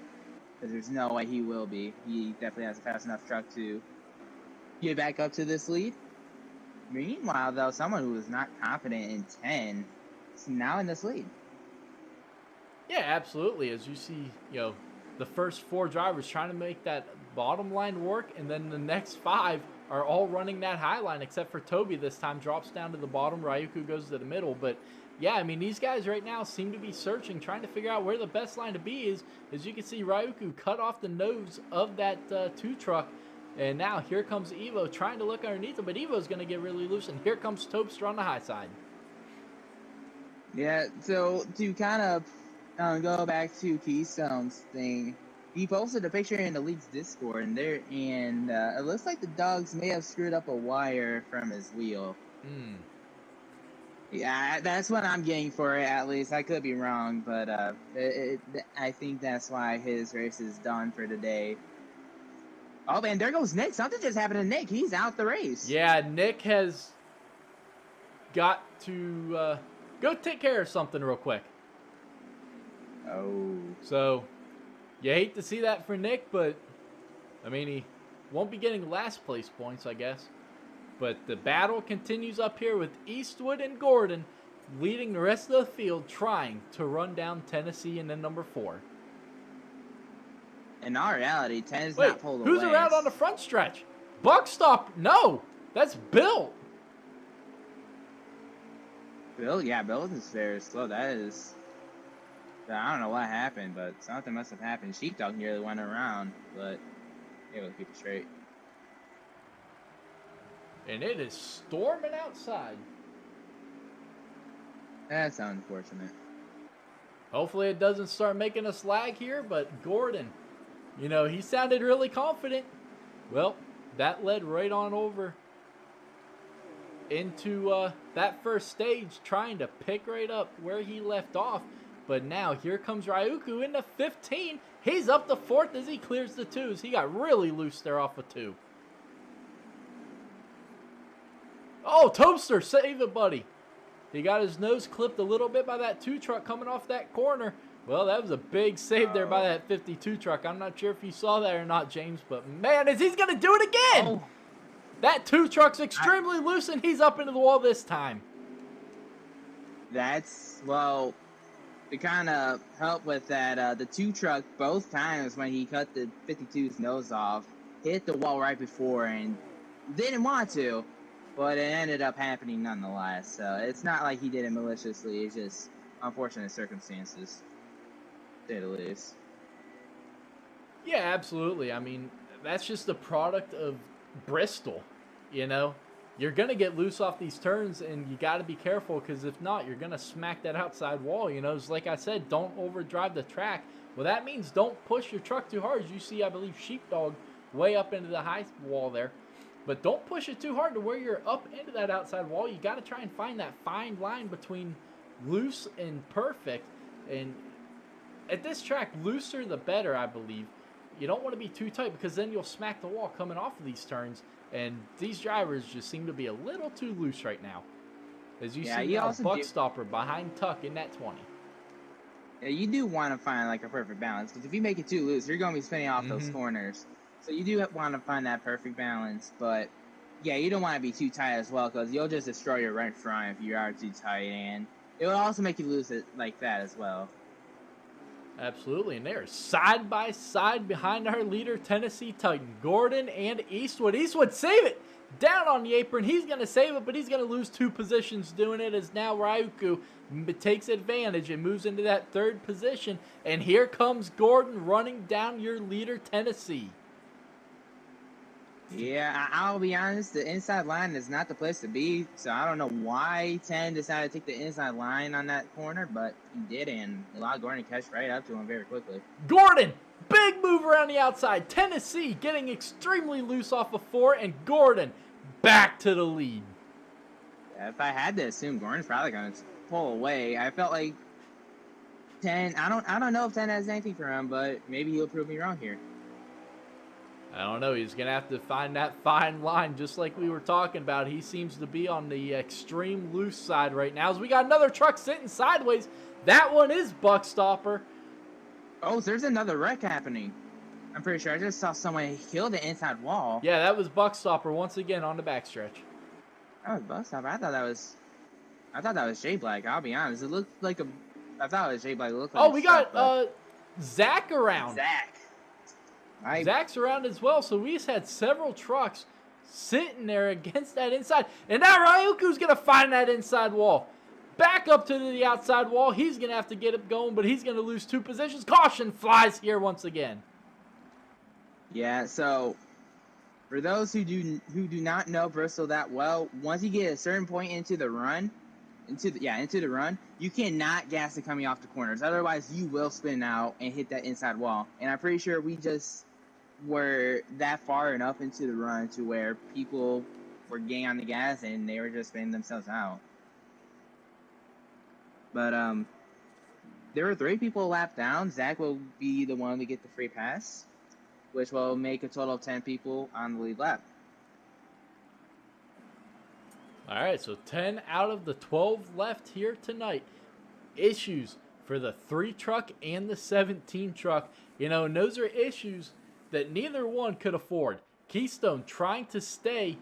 because there's no way he will be. He definitely has a fast enough truck to get back up to this lead. Meanwhile, though, someone who was not confident in 10 is now in this lead. Yeah, absolutely. As you see, the first 4 drivers trying to make that bottom line work, and then the next 5 are all running that high line, except for Toby this time drops down to the bottom. Ryuku goes to the middle. But, yeah, I mean, these guys right now seem to be searching, trying to figure out where the best line to be is. As you can see, Ryuku cut off the nose of that 2 truck. And now here comes Evo trying to look underneath him, but Evo's going to get really loose. And here comes Tobster on the high side. Yeah, so to kind of go back to Keystone's thing, he posted a picture in the league's Discord, and it looks like the dogs may have screwed up a wire from his wheel. Yeah, that's what I'm getting for it, at least. I could be wrong, but I think that's why his race is done for today. Oh, man, there goes Nick. Something just happened to Nick. He's out the race. Yeah, Nick has got to go take care of something real quick. Oh. So, you hate to see that for Nick, but, I mean, he won't be getting last place points, I guess. But the battle continues up here with Eastwood and Gordon leading the rest of the field, trying to run down Tennessee in the number 4. In all reality, Ten's Wait, not pulled away. who's around on the front stretch? Buckstop? No, that's Bill. Bill? Yeah, Bill is very slow. That is... I don't know what happened, but something must have happened. Sheepdog nearly went around, but able to keep it straight. And it is storming outside. That's unfortunate. Hopefully it doesn't start making us lag here, but Gordon, you know, he sounded really confident. Well, that led right on over into that first stage, trying to pick right up where he left off. But now here comes Ryuku in the 15. He's up the 4th as he clears the 2s. He got really loose there off of 2. Oh, Toaster, save it, buddy. He got his nose clipped a little bit by that 2 truck coming off that corner. Well, that was a big save there by that 52 truck. I'm not sure if you saw that or not, James, but man, he's going to do it again. Oh. That 2 truck's extremely loose, and he's up into the wall this time. That's, well, to kind of help with that, the 2 truck, both times when he cut the 52's nose off, hit the wall right before and didn't want to, but it ended up happening nonetheless. So it's not like he did it maliciously. It's just unfortunate circumstances, to say the least. Yeah, absolutely. I mean, that's just the product of Bristol, you know? You're going to get loose off these turns, and you got to be careful, because if not, you're going to smack that outside wall. You know, it's like I said, don't overdrive the track. Well, that means don't push your truck too hard. As you see, I believe, Sheepdog way up into the high wall there. But don't push it too hard to where you're up into that outside wall. You got to try and find that fine line between loose and perfect. And at this track, looser the better, I believe. You don't want to be too tight, because then you'll smack the wall coming off of these turns. And these drivers just seem to be a little too loose right now. As you see now, Buckstopper behind Tuck in that 20. Yeah, you do want to find like a perfect balance, because if you make it too loose, you're going to be spinning off those corners. So you do want to find that perfect balance, but yeah, you don't want to be too tight as well, because you'll just destroy your right front if you are too tight, and it will also make you lose it like that as well. Absolutely, and they're side by side behind our leader, Tennessee Titan, Gordon and Eastwood. Eastwood, save it! Down on the apron, he's going to save it, but he's going to lose 2 positions doing it, as now Ryuku takes advantage and moves into that 3rd position. And here comes Gordon running down your leader, Tennessee. Yeah, I'll be honest, the inside line is not the place to be, so I don't know why 10 decided to take the inside line on that corner, but he did, and allowed Gordon to catch right up to him very quickly. Gordon, big move around the outside. Tennessee getting extremely loose off of 4, and Gordon back to the lead. Yeah, if I had to assume, Gordon's probably going to pull away. I felt like 10, I don't know if 10 has anything for him, but maybe he'll prove me wrong here. I don't know. He's going to have to find that fine line, just like we were talking about. He seems to be on the extreme loose side right now. As we got another truck sitting sideways. That one is Buckstopper. Oh, so there's another wreck happening. I'm pretty sure I just saw someone kill the inside wall. Yeah, that was Buckstopper once again on the backstretch. That was Buckstopper. I thought that was Jay Black. I'll be honest. It looked like a. I thought it was Jay Black. It looked like we got Zach around. Zach's around as well, so we just had several trucks sitting there against that inside. And now Ryuku's going to find that inside wall. Back up to the outside wall. He's going to have to get it going, but he's going to lose 2 positions. Caution flies here once again. Yeah, so for those who do not know Bristol that well, once you get a certain point into the run, you cannot gas it coming off the corners. Otherwise, you will spin out and hit that inside wall. And I'm pretty sure we just were that far enough into the run to where people were getting on the gas and they were just spinning themselves out. But there were 3 people a lap down. Zach will be the one to get the free pass, which will make a total of 10 people on the lead lap. All right, so 10 out of the 12 left here tonight. Issues for the 3 truck and the 17 truck. You know, and those are issues that neither one could afford. Keystone trying to stay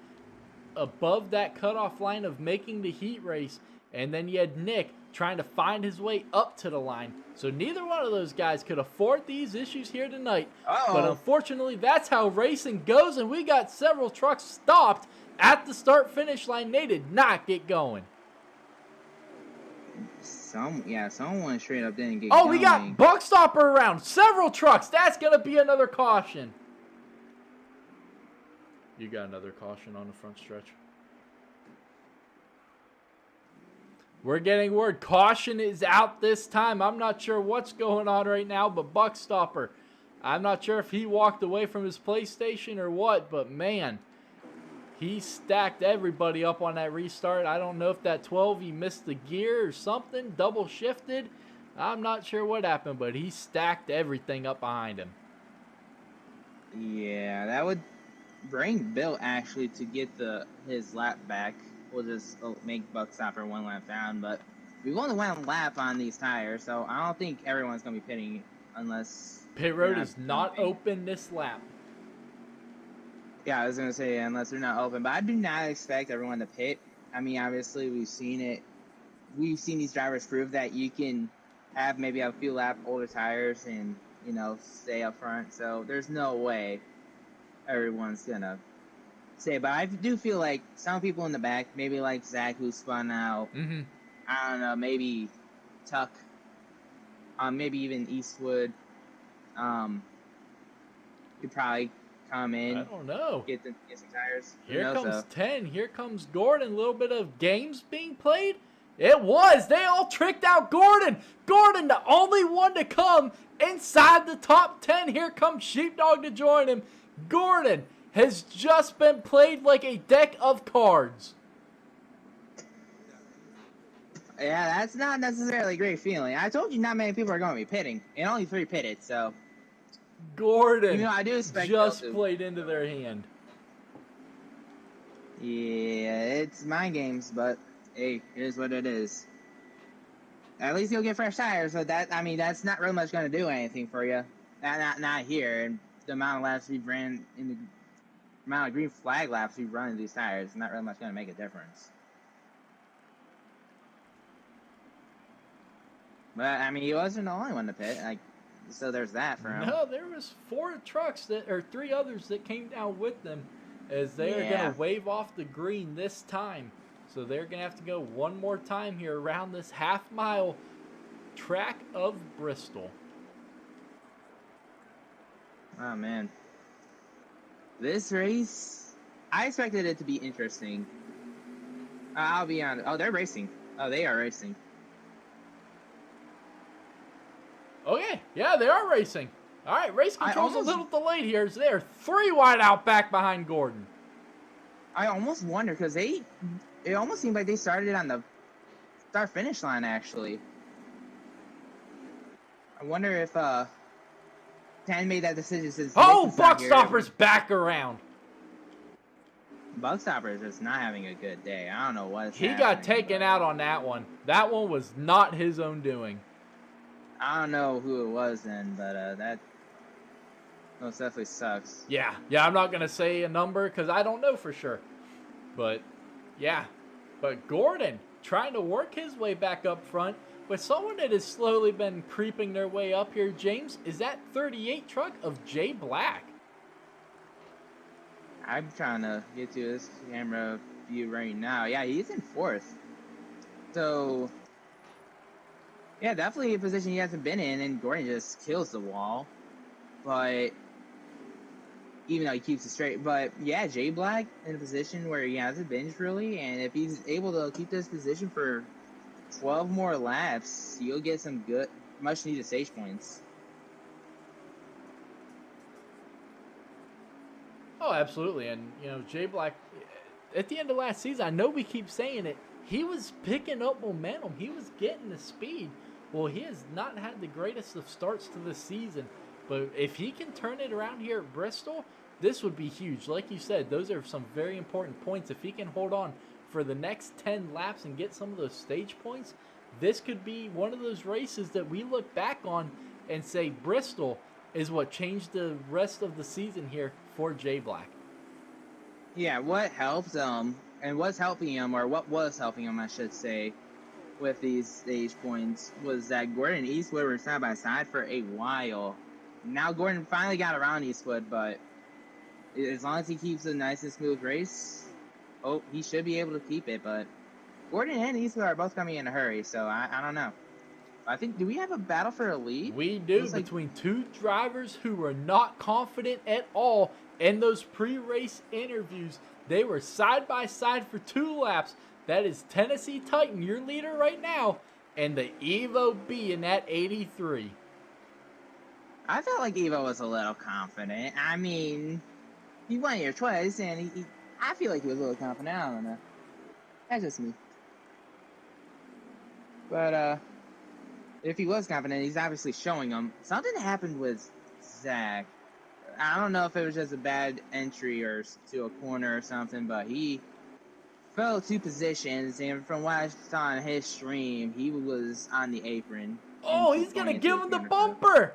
above that cutoff line of making the heat race, and then you had Nick trying to find his way up to the line. So neither one of those guys could afford these issues here tonight. But unfortunately, that's how racing goes, and we got several trucks stopped at the start-finish line. They did not get going. Someone straight up didn't get going. going. We got buck stopper around. Several trucks. That's going to be another caution. You got another caution on the front stretch. We're getting word caution is out this time. I'm not sure what's going on right now, but buck stopper, I'm not sure if he walked away from his PlayStation or what, but man, he stacked everybody up on that restart. I don't know if that 12, he missed the gear or something, double shifted. I'm not sure what happened, but he stacked everything up behind him. Yeah, that would bring Bill actually to get his lap back. We'll just make buck stopper 1 lap down, but we've only won a lap on these tires, so I don't think everyone's going to be pitting unless... Pit road is not open this lap. Yeah, I was going to say, unless they're not open. But I do not expect everyone to pit. I mean, obviously, we've seen it. We've seen these drivers prove that you can have maybe a few lap older tires and, you know, stay up front. So there's no way everyone's going to say. But I do feel like some people in the back, maybe like Zach, who spun out. Mm-hmm. I don't know, maybe Tuck. Maybe even Eastwood. Could probably come in. I don't know. Get some tires. Here comes 10. Here comes Gordon. A little bit of games being played. It was. They all tricked out Gordon. Gordon, the only one to come inside the top 10. Here comes Sheepdog to join him. Gordon has just been played like a deck of cards. Yeah, that's not necessarily a great feeling. I told you not many people are going to be pitting, and only 3 pitted, so... Gordon I do expect just played into their hand. Yeah, it's mind games, but hey, it is what it is. At least you'll get fresh tires, so that's not really much going to do anything for you. Not here. And the amount of laps we've ran in the amount of green flag laps we've run in these tires is not really much going to make a difference. But he wasn't the only one to pit. So there's that for him. No, there was 4 trucks or 3 others that came down with them, as they are going to wave off the green this time. So they're going to have to go one more time here around this half-mile track of Bristol. Oh, man. This race, I expected it to be interesting. I'll be honest. Oh, they're racing. Oh, they are racing. Okay, yeah, they are racing. All right, race control's a little delayed here. So they're 3 wide out back behind Gordon. I almost wonder, because it almost seemed like they started on the start-finish line, actually. I wonder if 10 made that decision since... Oh, Buckstopper's back around. Buckstopper is just not having a good day. I don't know what's happening. He got taken out on that one. That one was not his own doing. I don't know who it was then, but that most definitely sucks. Yeah, I'm not going to say a number because I don't know for sure. But, yeah. But Gordon trying to work his way back up front. But someone that has slowly been creeping their way up here, James, is that 38 truck of Jay Black. I'm trying to get to this camera view right now. Yeah, he's in 4th. So... yeah, definitely a position he hasn't been in, and Gordon just kills the wall. But, even though he keeps it straight. But, yeah, Jay Black in a position where he hasn't been really, and if he's able to keep this position for 12 more laps, you'll get some good, much-needed stage points. Oh, absolutely. And, Jay Black, at the end of last season, I know we keep saying it, he was picking up momentum. He was getting the speed. Well, he has not had the greatest of starts to the season. But if he can turn it around here at Bristol, this would be huge. Like you said, those are some very important points. If he can hold on for the next 10 laps and get some of those stage points, this could be one of those races that we look back on and say Bristol is what changed the rest of the season here for J Black. Yeah, what helped him, and what's helping him, or what was helping him, I should say, with these stage points, was that Gordon and Eastwood were side by side for a while. Now Gordon finally got around Eastwood, but as long as he keeps a nice and smooth race, he should be able to keep it. But Gordon and Eastwood are both coming in a hurry, so I don't know. I think, do we have a battle for a lead? We do, between two drivers who were not confident at all in those pre-race interviews. They were side by side for 2 laps. That is Tennessee Titan, your leader right now, and the Evo B in that 83. I felt like Evo was a little confident. I mean, he won here twice, and I feel like he was a little confident. I don't know. That's just me. But, if he was confident, he's obviously showing them. Something happened with Zach. I don't know if it was just a bad entry or to a corner or something, but he fell 2 positions, and from what I saw on his stream, he was on the apron. Oh, he's going to give him the bumper!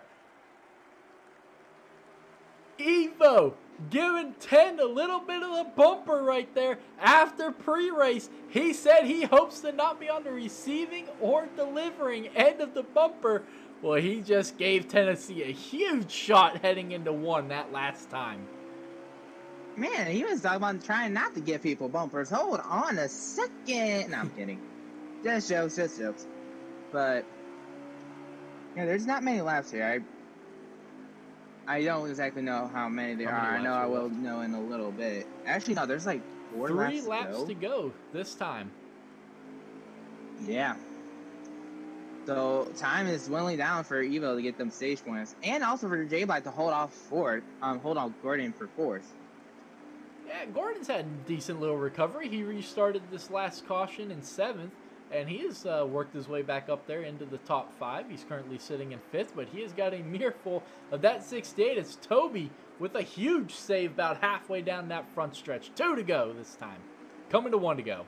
Evo giving 10 a little bit of the bumper right there after pre-race. He said he hopes to not be on the receiving or delivering end of the bumper. Well, he just gave Tennessee a huge shot heading into 1 that last time. Man, he was talking about trying not to give people bumpers. Hold on a second. No, I'm kidding. Just jokes. But, yeah, there's not many laps here. I don't exactly know how many there are. I know I will know in a little bit. Actually, no, there's like 4 laps to go this time. Yeah. So time is dwindling down for Evo to get them stage points, and also for J Black to hold off Gordon for 4th. Yeah, Gordon's had a decent little recovery. He restarted this last caution in 7th, and he has worked his way back up there into the top 5. He's currently sitting in 5th, but he has got a mirrorful of that 68. It's Toby with a huge save about halfway down that front stretch. 2 to go this time. Coming to 1 to go.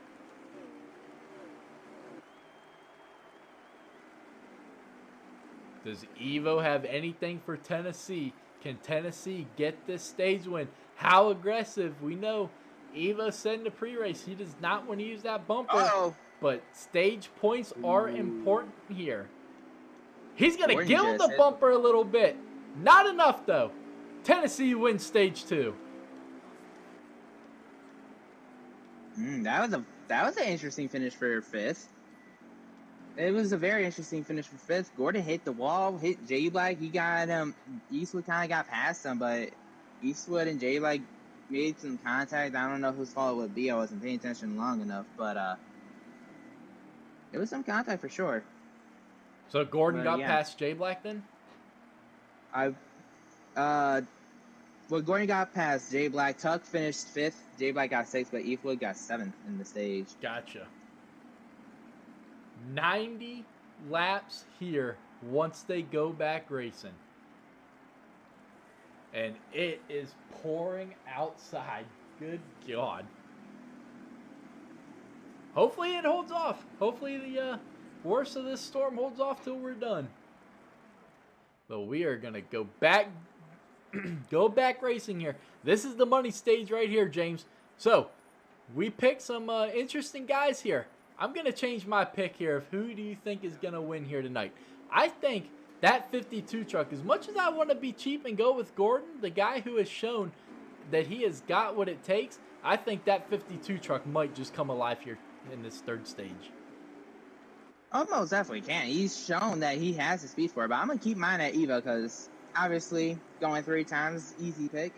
Does Evo have anything for Tennessee? Can Tennessee get this stage win? How aggressive? We know Evo said in the pre-race he does not want to use that bumper. Uh-oh. But stage points are important here. He's going to give him the hit bumper a little bit. Not enough, though. Tennessee wins stage 2. That was an interesting finish for 5th. It was a very interesting finish for 5th. Gordon hit the wall, hit J Black. He got Eastwood kind of got past him, but Eastwood and J Black made some contact. I don't know whose fault it would be. I wasn't paying attention long enough, but it was some contact for sure. So Gordon got past J Black then? Gordon got past J Black. Tuck finished 5th. J Black got 6th, but Eastwood got 7th in the stage. Gotcha. 90 laps here once they go back racing. And it is pouring outside. Good God. Hopefully it holds off. Hopefully the worst of this storm holds off till we're done. But we are going to go back racing here. This is the money stage right here, James. So, we picked some interesting guys here. I'm going to change my pick here of who do you think is going to win here tonight. I think that 52 truck, as much as I want to be cheap and go with Gordon, the guy who has shown that he has got what it takes, I think that 52 truck might just come alive here in this 3rd stage. Oh, most definitely can. He's shown that he has the speed for it, but I'm going to keep mine at Evo because obviously going 3 times, easy pick.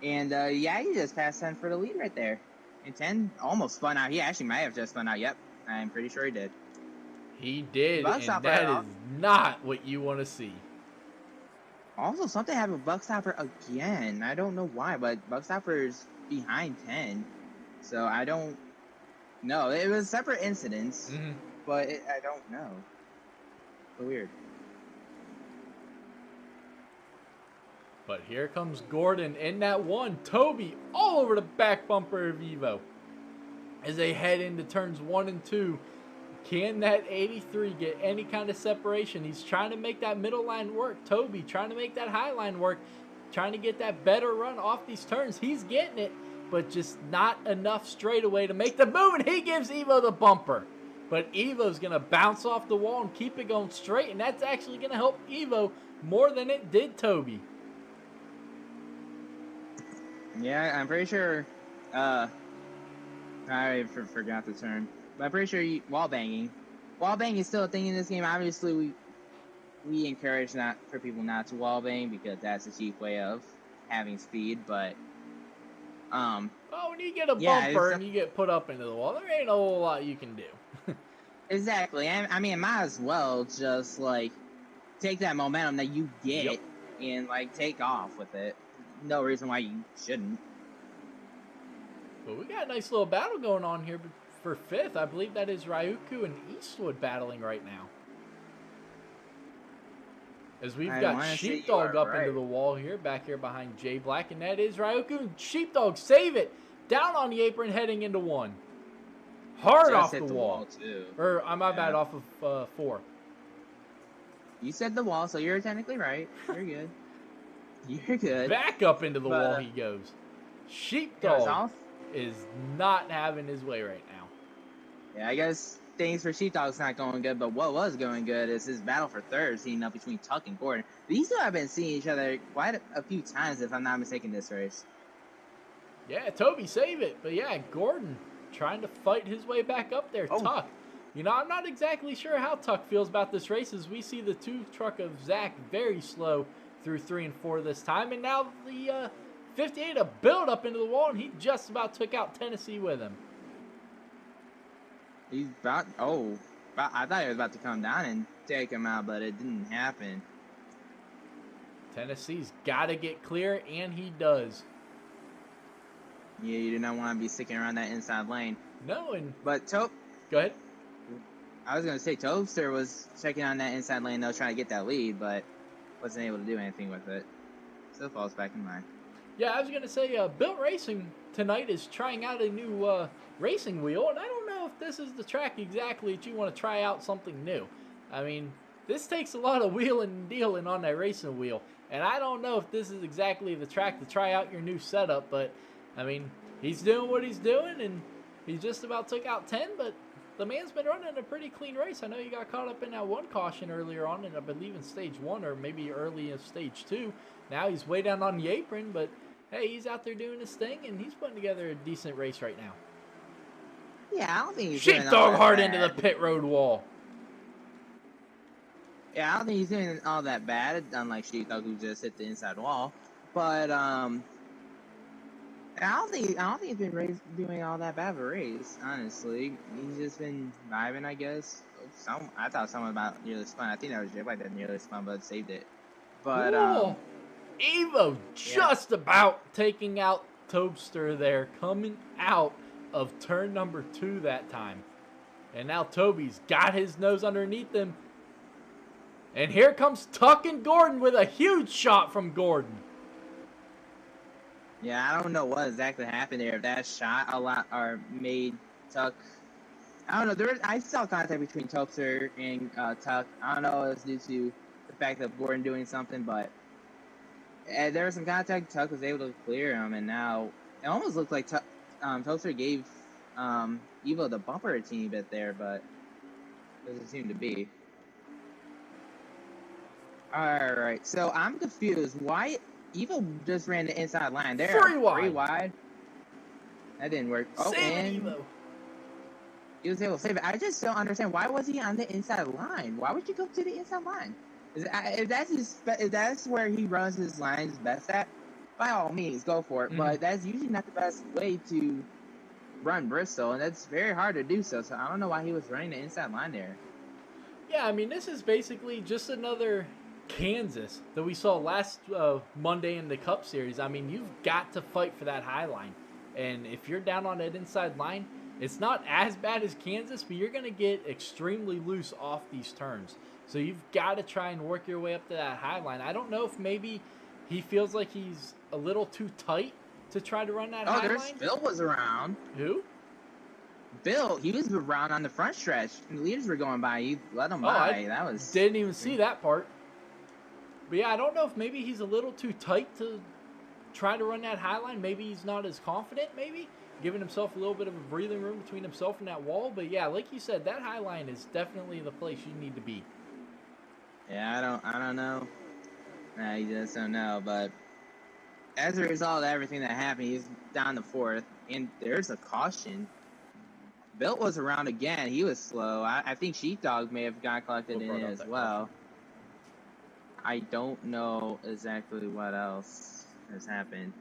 And yeah, he just passed 10 for the lead right there. And 10 almost spun out. He actually might have just spun out. Yep, I'm pretty sure he did. He did, and that is not what you want to see. Also, something happened with Buckstopper again. I don't know why, but Buckstopper's behind 10. So I don't know. It was separate incidents, but I don't know. So weird. But here comes Gordon in that 1. Toby all over the back bumper of Evo. as they head into turns 1 and 2. Can that 83 get any kind of separation? He's trying to make that middle line work. Toby trying to make that high line work, trying to get that better run off these turns. He's getting it, but just not enough straightaway to make the move, and he gives Evo the bumper. But Evo's going to bounce off the wall and keep it going straight, and that's actually going to help Evo more than it did Toby. Yeah, I'm pretty sure. I forgot the term, but I'm pretty sure wall banging. Wall banging is still a thing in this game. Obviously, we encourage not for people not to wall bang because that's a cheap way of having speed. But when you get a bumper and you get put up into the wall, there ain't a whole lot you can do. Exactly. I mean, might as well just like take that momentum that you get and like take off with it. No reason why you shouldn't. But we got a nice little battle going on here for 5th. I believe that is Ryuku and Eastwood battling right now. As we've got Sheepdog up into the wall here, back here behind Jay Black, and that is Ryuku and Sheepdog save it. Down on the apron heading into 1. Hard off the wall. Too. Or, my bad, off of 4. You said the wall, so you're technically right. You're good. You're good. Back up into the wall he goes. Sheepdog is not having his way right now. Yeah, I guess things for Sheepdog's not going good, but what was going good is his battle for 3rd, heating up between Tuck and Gordon. These two have been seeing each other quite a few times, if I'm not mistaken, this race. Yeah, Toby save it. But yeah, Gordon trying to fight his way back up there. Tuck. You know, I'm not exactly sure how Tuck feels about this race as we see the 2 truck of Zach very slow through 3 and 4 this time. And now the 58 a build up into the wall, and he just about took out Tennessee with him. He's about, I thought he was about to come down and take him out, but it didn't happen. Tennessee's got to get clear, and he does. Yeah, you do not want to be sticking around that inside lane. No, but Go ahead. I was going to say, Tobster was checking on that inside lane, though, trying to get that lead, but wasn't able to do anything with it. Still falls back in line. Yeah, I was going to say, Built Racing tonight is trying out a new racing wheel, and I don't know if this is the track exactly that you want to try out something new. I mean, this takes a lot of wheeling and dealing on that racing wheel, and I don't know if this is exactly the track to try out your new setup, but, I mean, he's doing what he's doing, and he just about took out 10, but the man's been running a pretty clean race. I know you got caught up in that one caution earlier on, and I believe in stage 1 or maybe early in stage 2. Now he's way down on the apron, but hey, he's out there doing his thing, and he's putting together a decent race right now. Yeah, I don't think he's Sheepdog hard into the pit road wall. Yeah, I don't think he's doing all that bad, unlike Sheepdog who just hit the inside wall. But I don't think he's been doing all that bad of a race, honestly. He's just been vibing, I guess. I thought someone about nearly spun. I think that was Jay White that nearly spun, but saved it. But Evo just about taking out Tobster there, coming out of turn number 2 that time. And now Toby's got his nose underneath him. And here comes Tuck and Gordon with a huge shot from Gordon. Yeah, I don't know what exactly happened there. If that shot a lot or made Tuck, I don't know. I saw contact between Tobster and Tuck. I don't know if it's due to the fact of Gordon doing something, but there was some contact. Tuck was able to clear him, and now it almost looked like Tobster gave Evo the bumper a teeny bit there, but it doesn't seem to be. All right, so I'm confused. Why Evo just ran the inside line? There, 3 wide. That didn't work. Save it, Evo. He was able to save it. I just don't understand. Why was he on the inside line? Why would you go to the inside line? If that's where he runs his lines best at, by all means, go for it. Mm-hmm. But that's usually not the best way to run Bristol, and that's very hard to do so. So I don't know why he was running the inside line there. Yeah, I mean, this is basically just another Kansas that we saw last Monday in the Cup Series. I mean, you've got to fight for that high line. And if you're down on that inside line, it's not as bad as Kansas, but you're going to get extremely loose off these turns. So you've got to try and work your way up to that high line. I don't know if maybe he feels like he's a little too tight to try to run that high line. Phil was around. Who? Bill, he was around on the front stretch. And the leaders were going by. He let them Oh, by. That was didn't even see that part. But yeah, I don't know if maybe he's a little too tight to try to run that high line. Maybe he's not as confident, maybe. Giving himself a little bit of a breathing room between himself and that wall. But yeah, like you said, that high line is definitely the place you need to be. Yeah, I don't know. You just don't know. But as a result of everything that happened, he's down to 4th. And there's a caution. Bill was around again. He was slow. I think Sheepdog may have got collected in it as well. I don't know exactly what else has happened.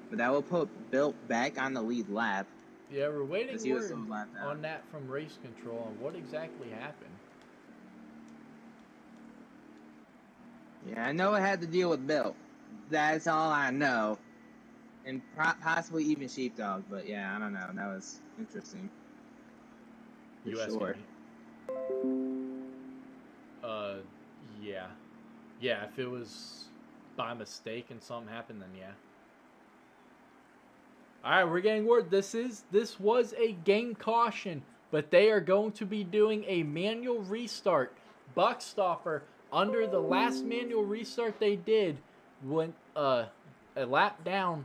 But that will put Bill back on the lead lap. Yeah, we're waiting word so on that from race control on what exactly happened. Yeah, I know it had to deal with Bill. That's all I know. And possibly even Sheepdog, but yeah, I don't know. That was interesting. For sure. Yeah. Yeah, if it was by mistake and something happened, then yeah. Alright, we're getting word. This was a game caution, but they are going to be doing a manual restart. Buckstopper, under the last manual restart they did, went a lap down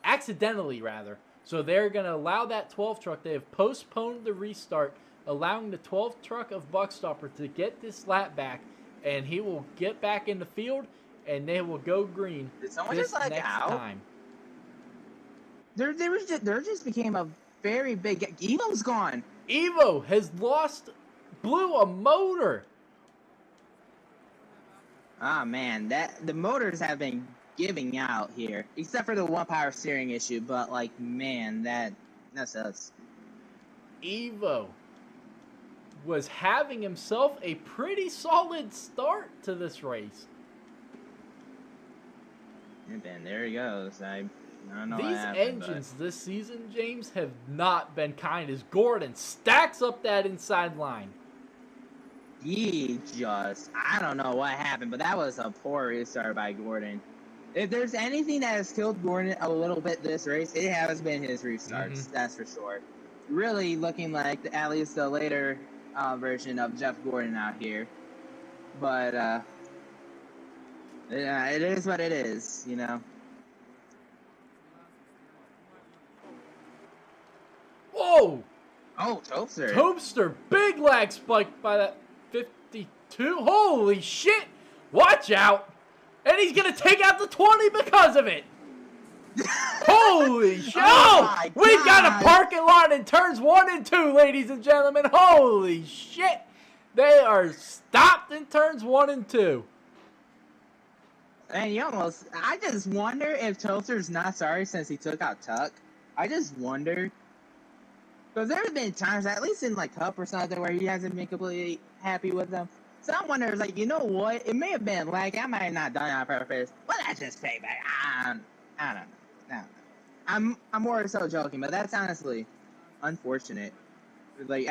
accidentally rather. So they're going to allow that 12 truck. They have postponed the restart, allowing the 12th truck of Buckstopper to get this lap back, and he will get back in the field, and they will go green Did someone this just like next out? time. There just became a very big. Evo's gone. Evo blew a motor. Ah man, the motors have been giving out here, except for the one power steering issue. But like, man, that sucks. Evo was having himself a pretty solid start to this race. And then there he goes. I don't know. These engines this season, James, have not been kind as Gordon stacks up that inside line. I don't know what happened, but that was a poor restart by Gordon. If there's anything that has killed Gordon a little bit this race, it has been his restarts. That's for sure. Really looking like at least the later version of Jeff Gordon out here. But yeah, it is what it is, you know. Whoa! Oh, Topster. Topster, big lag spike by that 52. Holy shit! Watch out! And he's gonna take out the 20 because of it. Holy shit! Oh, we've got a parking lot in turns 1 and 2, ladies and gentlemen. Holy shit! They are stopped in turns 1 and 2. And I just wonder if Topster's not sorry since he took out Tuck. I just wonder. Because there have been times, at least in like Cup or something, where he hasn't been completely happy with them. So I wonder, like, you know what? It may have been like I might have not done it on purpose, but that's just payback. I don't know. I'm more so joking, but that's honestly unfortunate. Like,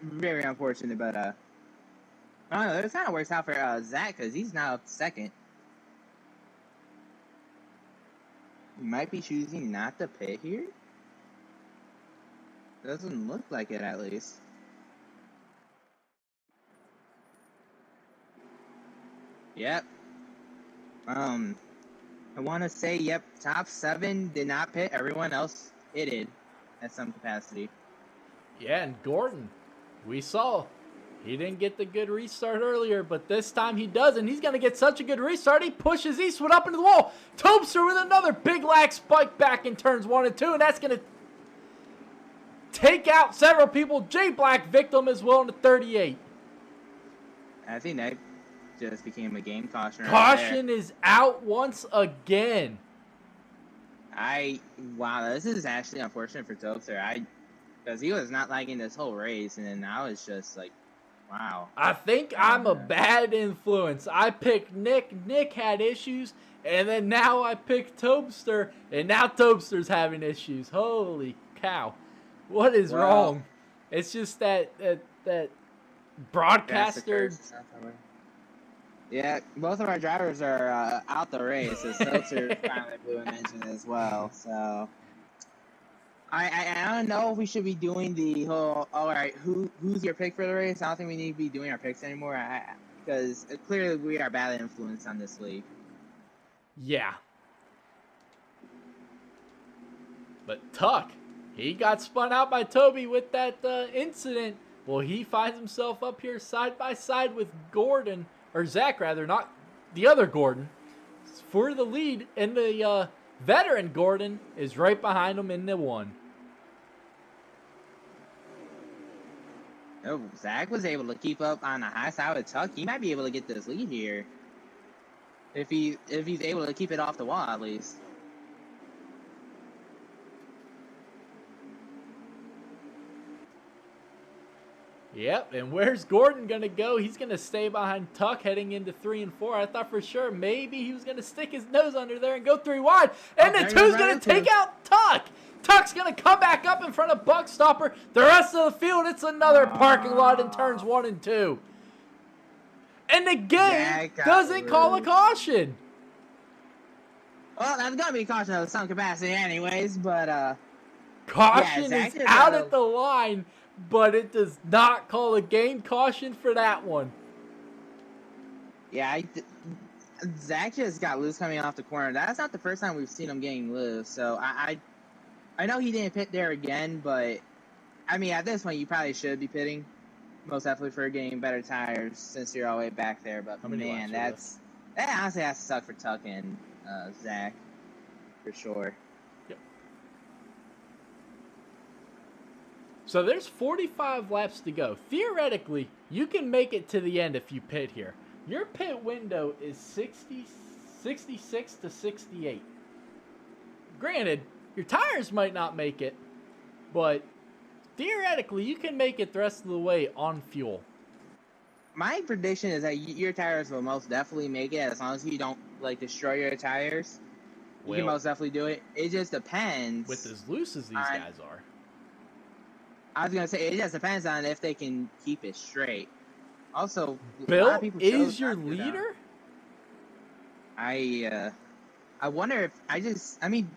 very unfortunate. But I don't know. It kind of works out for Zach because he's now up second. He might be choosing not to pit here. Doesn't look like it, at least. Yep. I want to say, yep, top 7 did not pit. Everyone else pitted at some capacity. Yeah, and Gordon, we saw he didn't get the good restart earlier, but this time he does, and he's going to get such a good restart, he pushes Eastwood up into the wall. Topster with another big lag spike back in turns 1 and 2, and that's going to take out several people. J Black victim as well in the 38. I think that just became a game caution. Caution is out once again. Wow, this is actually unfortunate for Topster. Because he was not liking this whole race, and then I was just like, wow. I think I'm a bad influence. I picked Nick. Nick had issues, and then now I picked Topster, and now Topster's having issues. Holy cow. What is wrong? It's just that broadcaster. Yeah, both of our drivers are out the race, so Topster finally blew an engine as well. So I don't know if we should be doing the whole. All right, who's your pick for the race? I don't think we need to be doing our picks anymore. Because clearly we are bad influence on this league. Yeah. But Tuck, he got spun out by Toby with that incident. Well, he finds himself up here side by side with Gordon, or Zach rather, not the other Gordon, for the lead, and the veteran Gordon is right behind him in the one. Oh, Zach was able to keep up on the high side with Tuck. He might be able to get this lead here. If he's able to keep it off the wall, at least. Yep, and where's Gordon going to go? He's going to stay behind Tuck heading into 3 and 4. I thought for sure maybe he was going to stick his nose under there and go 3 wide. And the 2's going to take out Tuck. Tuck's going to come back up in front of Buckstopper. The rest of the field, it's another parking lot in turns 1 and 2. And the game doesn't call a caution. Well, that's going to be a caution of some capacity anyways, but... Caution is out at the line, but it does not call a game caution for that one. Yeah, Zach just got loose coming off the corner. That's not the first time we've seen him getting loose, so I know he didn't pit there again, but, I mean, at this point, you probably should be pitting. Most definitely for getting better tires since you're all the way back there. But, man, that honestly has to suck for Tuck and Zach, for sure. Yep. So there's 45 laps to go. Theoretically, you can make it to the end if you pit here. Your pit window is 66 to 68. Granted, your tires might not make it, but theoretically, you can make it the rest of the way on fuel. My prediction is that your tires will most definitely make it as long as you don't, like, destroy your tires. You can most definitely do it. It just depends. With as loose as these guys are. I was going to say, it just depends on if they can keep it straight. Also, Bill is your leader? I wonder if, I mean,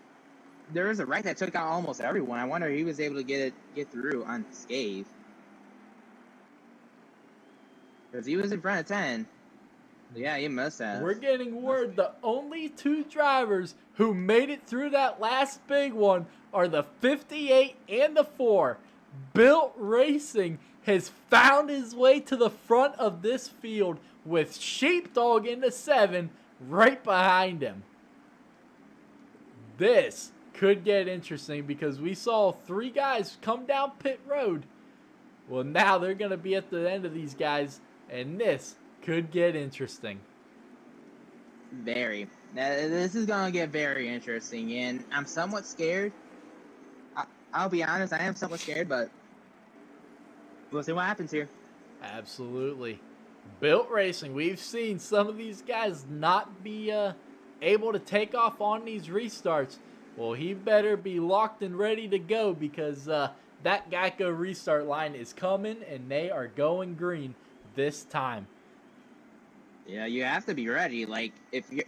there was a wreck that took out almost everyone. I wonder if he was able to get through unscathed. Because he was in front of 10. Yeah, he must have. We're getting word the only 2 drivers who made it through that last big one are the 58 and the 4. Built Racing has found his way to the front of this field with Sheepdog in the 7 right behind him. This could get interesting because we saw 3 guys come down pit road. Well, now they're going to be at the end of these guys, and this could get interesting. Very. This is going to get very interesting, and I'm somewhat scared. I'll be honest, I am somewhat scared, but we'll see what happens here. Absolutely. Built Racing, we've seen some of these guys not be able to take off on these restarts. Well, he better be locked and ready to go because that Geico restart line is coming and they are going green this time. Yeah, you have to be ready. Like, if you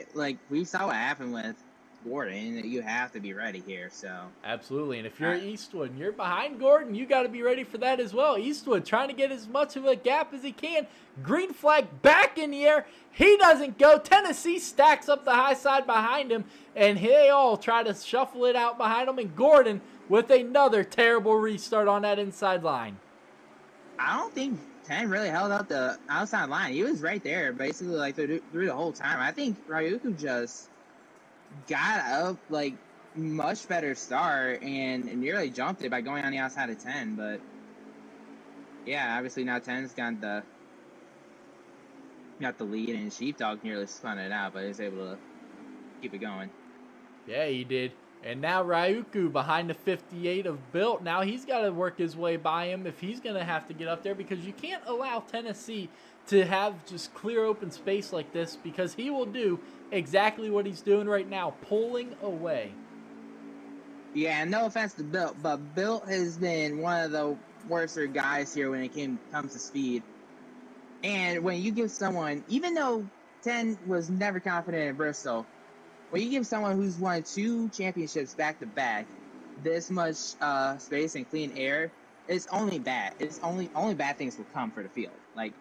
we saw what happened with Gordon, you have to be ready here. So absolutely, and if you're Eastwood and you're behind Gordon, you got to be ready for that as well. Eastwood trying to get as much of a gap as he can. Green flag back in the air. He doesn't go. Tennessee stacks up the high side behind him, and they all try to shuffle it out behind him. And Gordon with another terrible restart on that inside line. I don't think 10 really held out the outside line. He was right there, basically, like through the whole time. I think Ryuku just got up like much better start and nearly jumped it by going on the outside of 10. But yeah, obviously now 10's got the lead, and Sheepdog nearly spun it out, but he was able to keep it going. Yeah, he did. And now Ryuku behind the 58 of Built. Now he's got to work his way by him if he's going to have to get up there, because you can't allow Tennessee to have just clear open space like this, because he will do exactly what he's doing right now, pulling away. Yeah, no offense to Built, but Built has been one of the worser guys here when it comes to speed. And when you give someone, even though 10 was never confident in Bristol, when you give someone who's won 2 championships back-to-back this much space and clean air, it's only bad. It's only bad things will come for the field. Like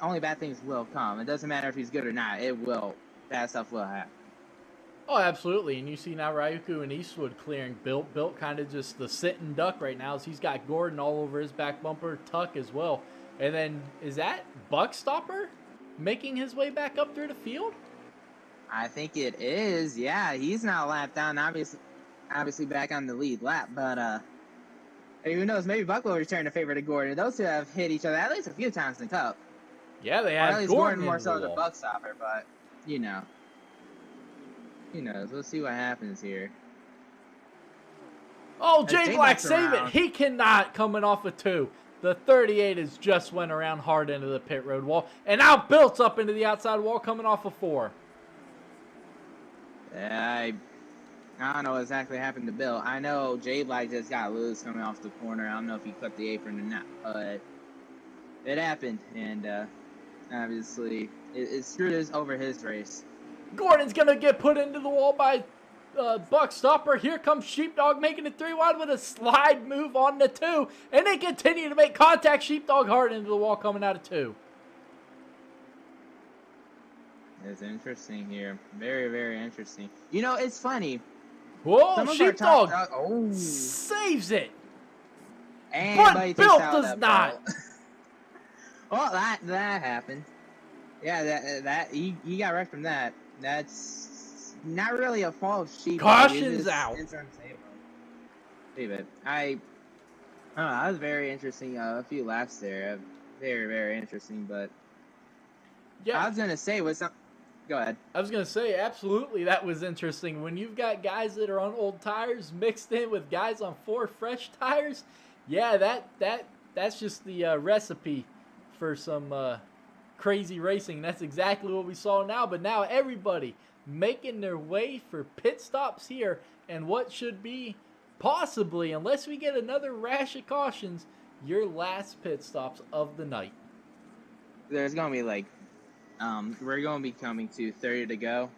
only bad things will come. It doesn't matter if he's good or not. It will. Bad stuff will happen. Oh, absolutely. And you see now Ryuku and Eastwood clearing. Built kind of just the sitting duck right now as he's got Gordon all over his back bumper, Tuck as well. And then is that Buckstopper making his way back up through the field? I think it is. Yeah, he's now lapped down. Obviously back on the lead lap. But who knows? Maybe Buck will return the favor to Gordon. Those two have hit each other at least a few times in the Cup. Yeah, they Or have at least Gordon more in so the than wall. Buckstopper. But you know. Who knows? We'll see what happens here. Oh, As J J Black Black's save it. around. He cannot coming off a 2. The 38 has just went around hard into the pit road wall. And now Bilt's up into the outside wall coming off a 4. I don't know what exactly happened to Bill. I know J Black just got loose coming off the corner. I don't know if he cut the apron or not, but it happened. And obviously, it screwed over his race. Gordon's going to get put into the wall by Buckstopper. Here comes Sheepdog making it 3 wide with a slide move on the 2. And they continue to make contact. Sheepdog hard into the wall coming out of 2. It's interesting here. Very, very interesting. You know, it's funny. Whoa, Some of our Sheepdog top- oh. saves it. And But Buddy takes Bill out does that not. ball. Well, that happened. Yeah, that he got wrecked from that. That's not really a fault of Sheep. Caution's out. Save it. I don't know. That was very interesting. A few laps there. Very, very interesting. But Yeah. I was gonna say Go ahead. I was going to say, absolutely, that was interesting. When you've got guys that are on old tires mixed in with guys on 4 fresh tires, yeah, that's just the recipe for some crazy racing. That's exactly what we saw now. But now everybody making their way for pit stops here, and what should be possibly, unless we get another rash of cautions, your last pit stops of the night. There's gonna be we're gonna be coming to 30 to go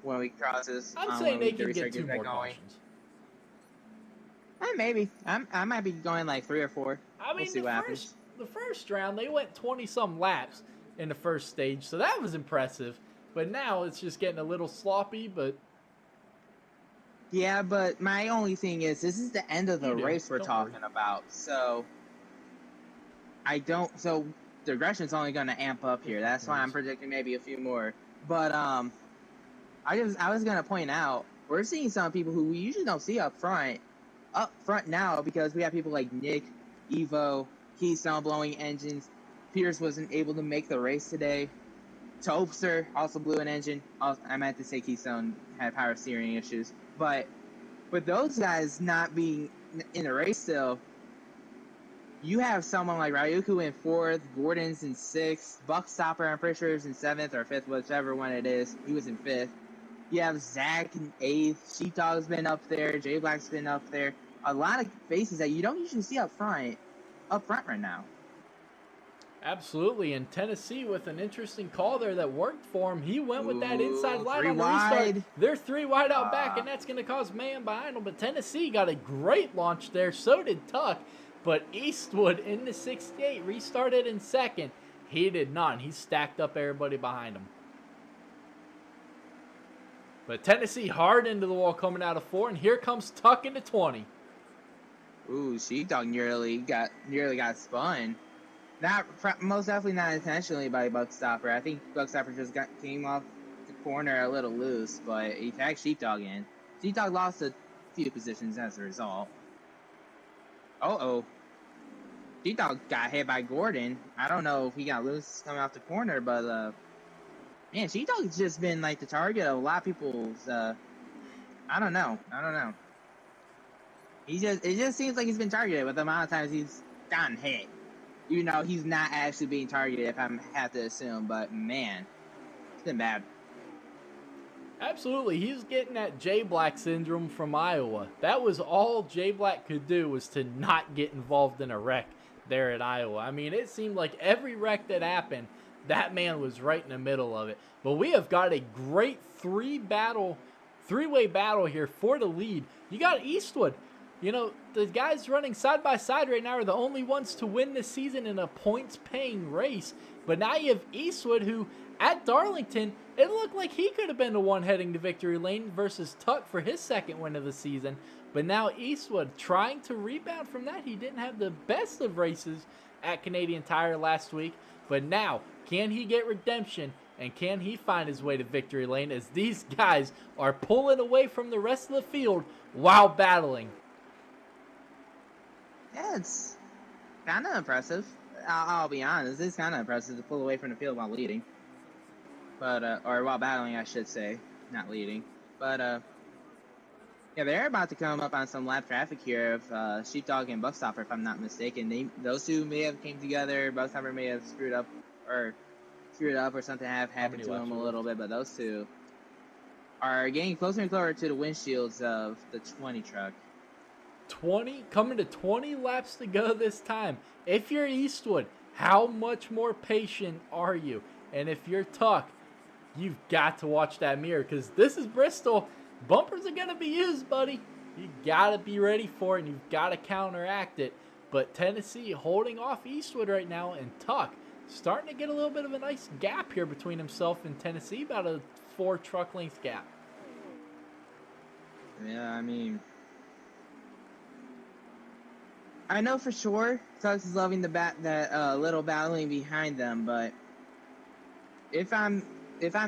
when we cross this. I'm saying they can get 2 more cautions. Maybe. I might be going 3 or 4. I mean, we'll see what happens. the first round, they went 20-some laps in the first stage, so that was impressive. But now it's just getting a little sloppy, but... Yeah, but my only thing is, this is the end of the race we're Don't talking about, so... So, the aggression's only going to amp up here. That's why I'm predicting maybe a few more. But, I was going to point out, we're seeing some people who we usually don't see up front now, because we have people like Nick, Evo, Keystone blowing engines. Pierce wasn't able to make the race today. Topster also blew an engine. I meant to say Keystone had power steering issues. But with those guys not being in the race still, you have someone like Ryuku in 4th, Gordon's in 6th, Buckstopper, I'm pretty sure is in 7th or 5th, whichever one it is. He was in 5th. You have Zach in 8th. Sheepdog's been up there. J Black's been up there. A lot of faces that you don't usually see up front right now. Absolutely, and Tennessee with an interesting call there that worked for him. He went with that inside line 3 on the restart. wide. They're 3 wide out back, and that's going to cause man behind them. But Tennessee got a great launch there. So did Tuck. But Eastwood in the 68 restarted in 2nd. He did not. He stacked up everybody behind him. But Tennessee hard into the wall coming out of 4, and here comes Tuck into 20. Ooh, Sheepdog nearly got spun. Most definitely not intentionally by Buckstopper. I think Buckstopper just came off the corner a little loose, but he tagged Sheepdog in. Sheepdog lost a few positions as a result. Sheepdog got hit by Gordon. I don't know if he got loose coming off the corner, but man, Sheepdog's just been the target of a lot of people's. I don't know. It just seems like he's been targeted with the amount of times he's gotten hit. Even though he's not actually being targeted, if I have to assume, but man, it's been bad. Absolutely, he's getting that J Black syndrome from Iowa. That was all J Black could do, was to not get involved in a wreck there at Iowa. I mean, it seemed like every wreck that happened, that man was right in the middle of it. But we have got a great 3-battle three-way battle here for the lead. You got Eastwood. You know, the guys running side by side right now are the only ones to win this season in a points-paying race. But now you have Eastwood, who at Darlington, it looked like he could have been the one heading to victory lane versus Tuck for his second win of the season. But now Eastwood trying to rebound from that. He didn't have the best of races at Canadian Tire last week. But now, can he get redemption? And can he find his way to victory lane as these guys are pulling away from the rest of the field while battling? Yeah, it's kind of impressive. I'll be honest. It's kind of impressive to pull away from the field while leading. But, or while battling, I should say. Not leading. But, yeah, they're about to come up on some lap traffic here of Sheepdog and Buckstopper, if I'm not mistaken. Those two may have came together. Buckstopper may have screwed up or something have happened to them a little bit. But those two are getting closer and closer to the windshields of the 20 truck. 20, coming to 20 laps to go this time. If you're Eastwood, how much more patient are you? And if you're Tuck, you've got to watch that mirror because this is Bristol. Bumpers are going to be used, buddy. You got to be ready for it, and you've got to counteract it. But Tennessee holding off Eastwood right now, and Tuck starting to get a little bit of a nice gap here between himself and Tennessee, about a 4 truck length gap. Yeah, I mean, I know for sure Tuck's is loving that little battling behind them, but if I'm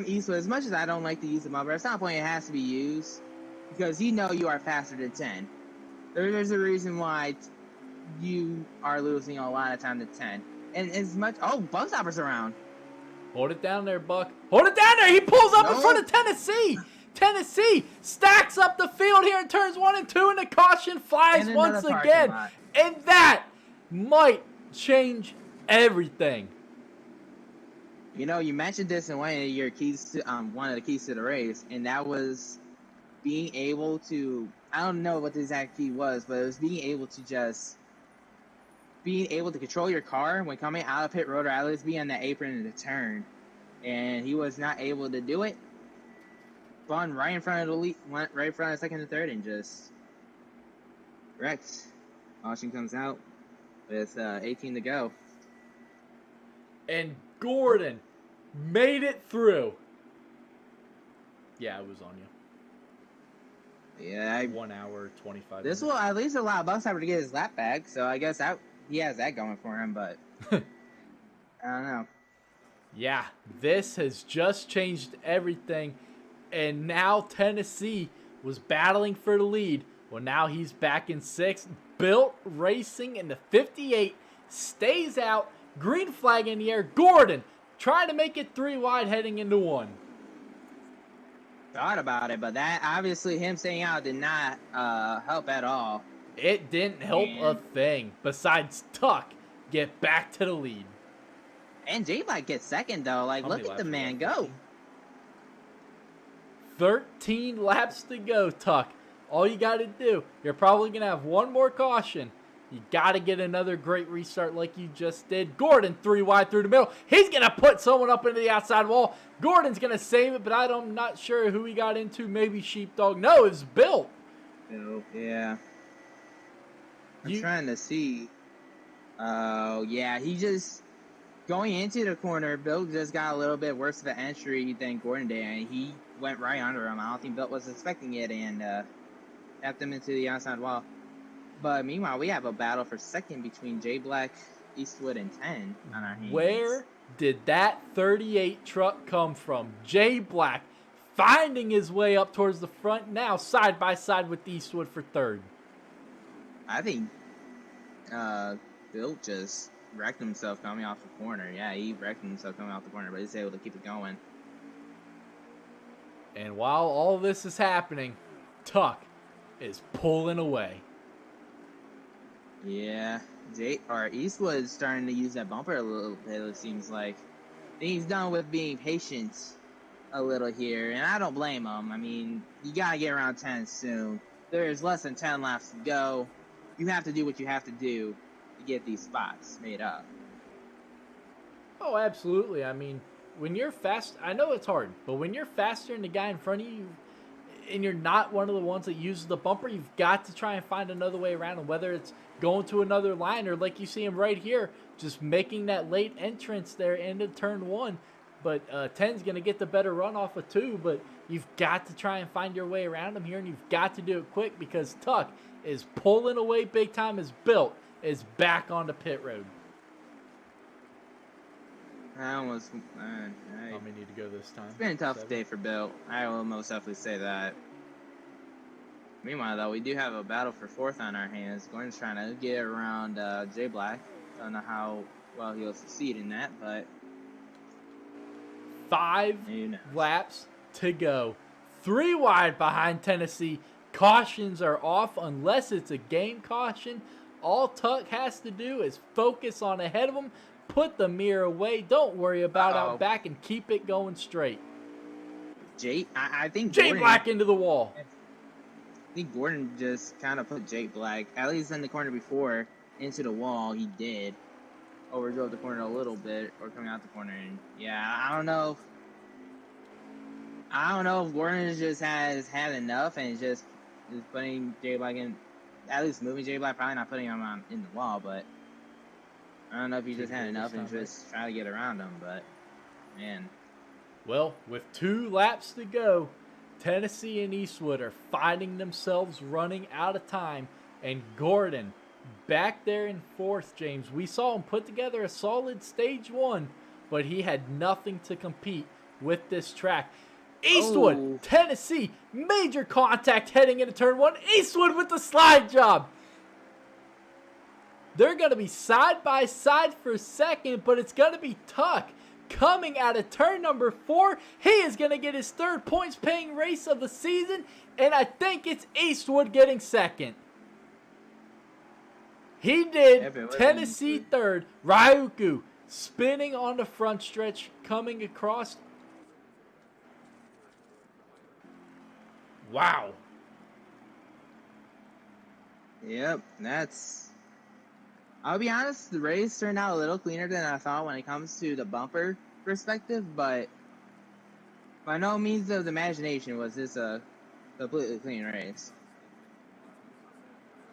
Eastwood, as much as I don't like to use the bumper, at some point it has to be used because you know you are faster than 10. There's a reason why you are losing a lot of time to 10. And as much, Buckstopper's around. Hold it down there, Buck. Hold it down there. He pulls up in front of Tennessee. Tennessee stacks up the field here in turns 1 and 2, and the caution flies once again. And that might change everything. You know, you mentioned this in one of your keys to one of the keys to the race, and that was being able to, I don't know what the exact key was, but it was being able to control your car when coming out of pit road, or at least be on the apron in the turn. And he was not able to do it. Spun right in front of the lead, went right in front of second and third, and just wrecked. Caution comes out with 18 to go. And Gordon made it through. Yeah, it was on you. Yeah. 1 hour, 25 This minutes. will at least allow Buckstopper to get his lap back, so I guess he has that going for him, but I don't know. Yeah, this has just changed everything. And now Tennessee was battling for the lead. Well, now he's back in 6th. Built Racing in the 58 stays out. Green flag in the air. Gordon trying to make it 3 wide heading into 1. Thought about it, but that obviously him staying out did not help at all. It didn't help a thing besides Tuck get back to the lead. And J-Black gets second, though. Like, look at the man go. 13 laps to go, Tuck. All you got to do, you're probably going to have one more caution. You got to get another great restart like you just did. Gordon 3 wide through the middle. He's going to put someone up into the outside wall. Gordon's going to save it, but I'm not sure who he got into. Maybe Sheepdog. No, it's Bill. Oh, yeah. I'm trying to see. Oh, yeah. He just, going into the corner, Bill just got a little bit worse of an entry than Gordon did, and he went right under him. I don't think Bill was expecting it, and tapped him into the outside wall. But meanwhile, we have a battle for second between J Black, Eastwood, and 10 on our hands. Where did that 38 truck come from? J Black finding his way up towards the front now, side by side with Eastwood for 3rd. I think Bill just wrecked himself coming off the corner. Yeah, he wrecked himself coming off the corner, but he's able to keep it going. And while all this is happening, Tuck is pulling away. Yeah, Eastwood's starting to use that bumper a little bit, it seems like. I think he's done with being patient a little here, and I don't blame him. I mean, you gotta get around 10 soon. There's less than 10 laps to go. You have to do what you have to do to get these spots made up. Oh, absolutely. I mean, when you're fast, I know it's hard, but when you're faster than the guy in front of you, and you're not one of the ones that uses the bumper, you've got to try and find another way around him, whether it's going to another line or like you see him right here, just making that late entrance there into turn 1. But 10's going to get the better run off of 2, but you've got to try and find your way around him here, and you've got to do it quick because Tuck is pulling away big time as Built is back on the pit road. I almost. Let me need to go this time. It's been a tough day for Bill. I will most definitely say that. Meanwhile, though, we do have a battle for 4th on our hands. Gordon's trying to get around Jay Black. Don't know how well he'll succeed in that, but 5 laps to go. 3 wide behind Tennessee. Cautions are off unless it's a game caution. All Tuck has to do is focus on ahead of him. Put the mirror away. Don't worry about out back and keep it going straight. I think Jay Black into the wall. I think Gordon just kind of put Jay Black, at least in the corner before, into the wall. He did. Overdrove the corner a little bit, or coming out the corner. And yeah, I don't know if Gordon just has had enough and is putting Jay Black in, at least moving Jay Black, probably not putting him in the wall, but I don't know if he just had enough and just try to get around him, but man. Well, with 2 laps to go, Tennessee and Eastwood are finding themselves running out of time, and Gordon back there in 4th, James. We saw him put together a solid stage 1, but he had nothing to compete with this track. Eastwood, Tennessee, major contact heading into turn 1. Eastwood with the slide job. They're going to be side by side for 2nd, but it's going to be Tuck coming out of turn number 4. He is going to get his 3rd points paying race of the season, and I think it's Eastwood getting 2nd. He did. Tennessee 3rd. Ryuku spinning on the front stretch, coming across. Wow. Yep, I'll be honest, the race turned out a little cleaner than I thought when it comes to the bumper perspective, but by no means of the imagination was this a completely clean race.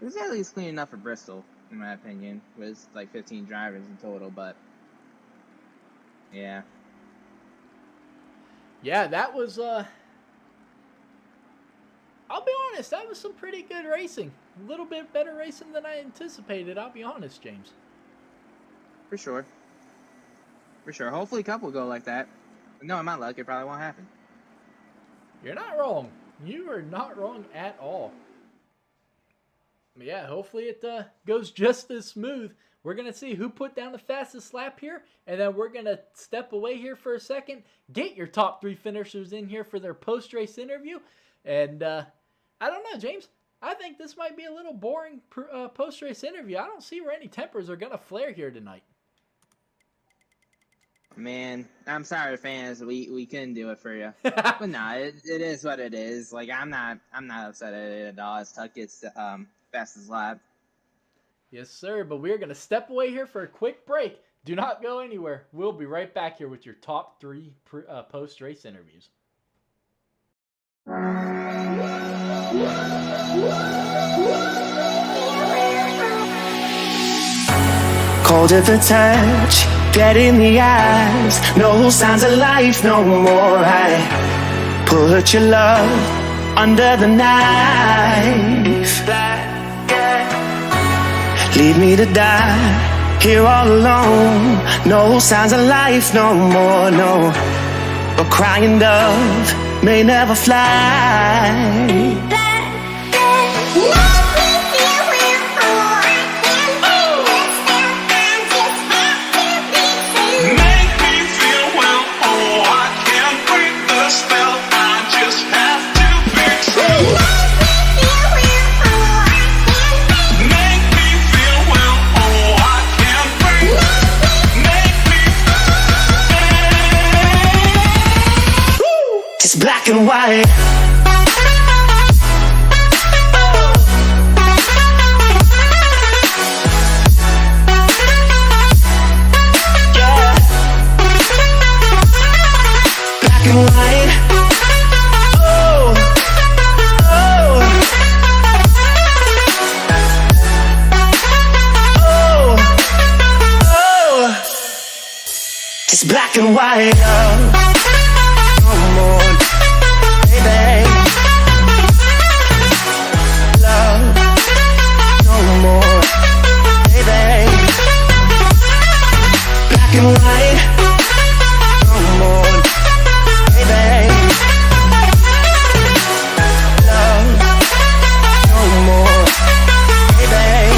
It was at least clean enough for Bristol, in my opinion. It was like 15 drivers in total, but yeah. Yeah, that was, I'll be honest, that was some pretty good racing. A little bit better racing than I anticipated, I'll be honest, James. For sure. Hopefully Cup will go like that. But no, in my luck, it probably won't happen. You're not wrong. You are not wrong at all. But yeah, hopefully it goes just as smooth. We're going to see who put down the fastest lap here, and then we're going to step away here for a second, get your top 3 finishers in here for their post-race interview, and I don't know, James. I think this might be a little boring post-race interview. I don't see where any tempers are going to flare here tonight. Man, I'm sorry, fans. We couldn't do it for you. But no, it is what it is. Like, I'm not upset at it at all. As Tuck gets fastest lap. Yes, sir. But we're going to step away here for a quick break. Do not go anywhere. We'll be right back here with your top 3 post-race interviews. Cold at the touch, dead in the eyes. No signs of life no more. I put your love under the knife. Leave me to die here all alone. No signs of life no more, no. A crying dove may never fly. It's black and white. Yeah. Black and white. Oh, It's black and white love. No more, baby. Love. No more, baby. Black and white. No more, baby. Love. No more, baby.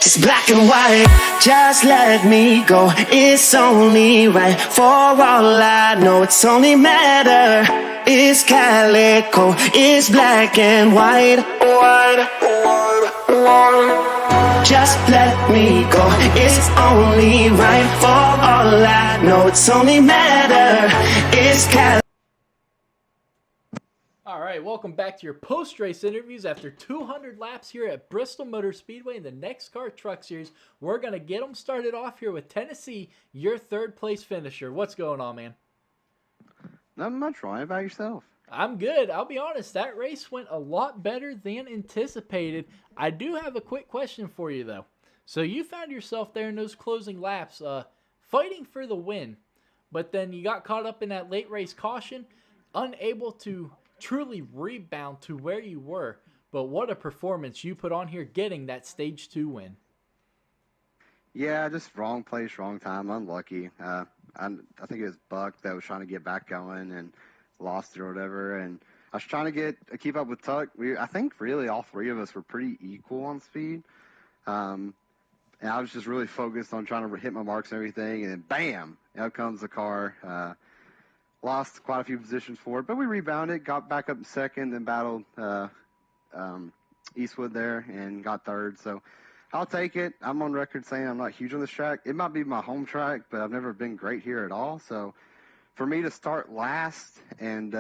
It's black and white. Just let me go. It's only right. For all I know, it's only matter. It's calico. It's black and white. White, white, white. Just let me go. It's only right. For all I know, it's only matter. It's calico. All right, welcome back to your post-race interviews after 200 laps here at Bristol Motor Speedway in the NEXXTCAR Truck Series. We're going to get them started off here with Tennessee, your third-place finisher. What's going on, man? Not much, Ryan. About yourself? I'm good. I'll be honest, that race went a lot better than anticipated. I do have a quick question for you, though. So you found yourself there in those closing laps fighting for the win, but then you got caught up in that late race caution, unable to truly rebound to where you were. But what a performance you put on here getting that stage 2 win. Yeah, just wrong place, wrong time, unlucky. I think it was Buck that was trying to get back going and lost it or whatever. And I was trying to keep up with Tuck. I think really all three of us were pretty equal on speed. And I was just really focused on trying to hit my marks and everything. And then bam, out comes the car. Lost quite a few positions for it, but we rebounded, got back up in second, then battled Eastwood there and got third. So I'll take it. I'm on record saying I'm not huge on this track. It might be my home track, but I've never been great here at all. So for me to start last and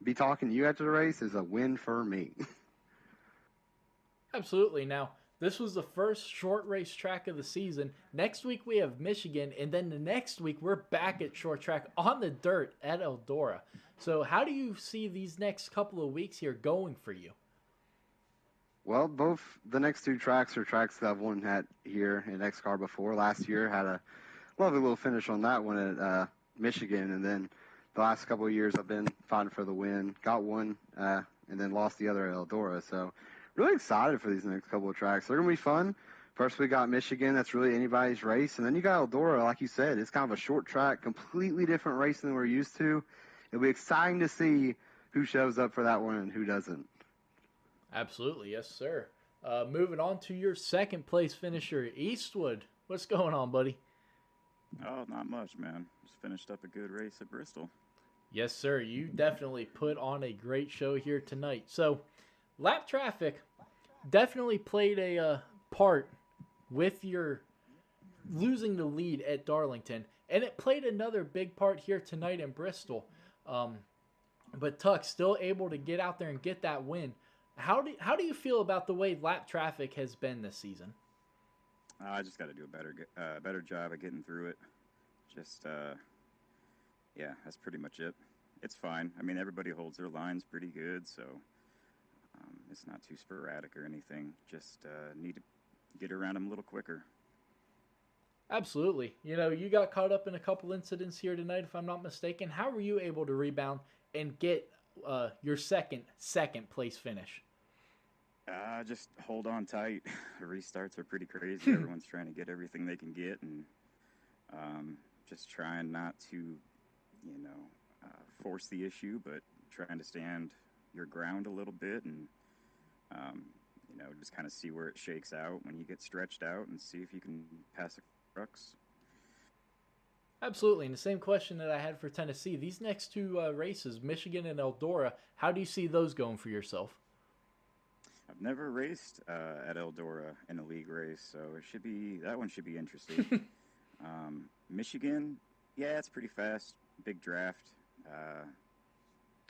be talking to you after the race is a win for me. Absolutely. Now, this was the first short race track of the season. Next week we have Michigan, and then the next week we're back at short track on the dirt at Eldora. So how do you see these next couple of weeks here going for you? Well, both the next two tracks are tracks that I've won at here in NEXXTCAR before. Last year had a lovely little finish on that one at Michigan, and then the last couple of years I've been fighting for the win. Got one, and then lost the other at Eldora. So really excited for these next couple of tracks. They're going to be fun. First, we got Michigan. That's really anybody's race. And then you got Eldora, like you said. It's kind of a short track, completely different race than we're used to. It'll be exciting to see who shows up for that one and who doesn't. Absolutely. Yes, sir. Moving on to your second place finisher, Eastwood. What's going on, buddy? Oh, not much, man. Just finished up a good race at Bristol. Yes, sir. You definitely put on a great show here tonight. So, lap traffic definitely played a part with your losing the lead at Darlington, and it played another big part here tonight in Bristol. But Tuck still able to get out there and get that win. How do you feel about the way lap traffic has been this season? I just got to do a better job of getting through it. Just yeah, that's pretty much it. It's fine. I mean, everybody holds their lines pretty good, so it's not too sporadic or anything. Just need to get around them a little quicker. Absolutely. You know, you got caught up in a couple incidents here tonight, if I'm not mistaken. How were you able to rebound and get your second place finish? Just hold on tight. The restarts are pretty crazy. Everyone's trying to get everything they can get, and just trying not to, force the issue, but trying to stand your ground a little bit and, just kind of see where it shakes out when you get stretched out and see if you can pass the trucks. Absolutely. And the same question that I had for Tennessee, these next two races, Michigan and Eldora, how do you see those going for yourself? I've never raced at Eldora in a league race, so that one should be interesting. Michigan, yeah, it's pretty fast, big draft.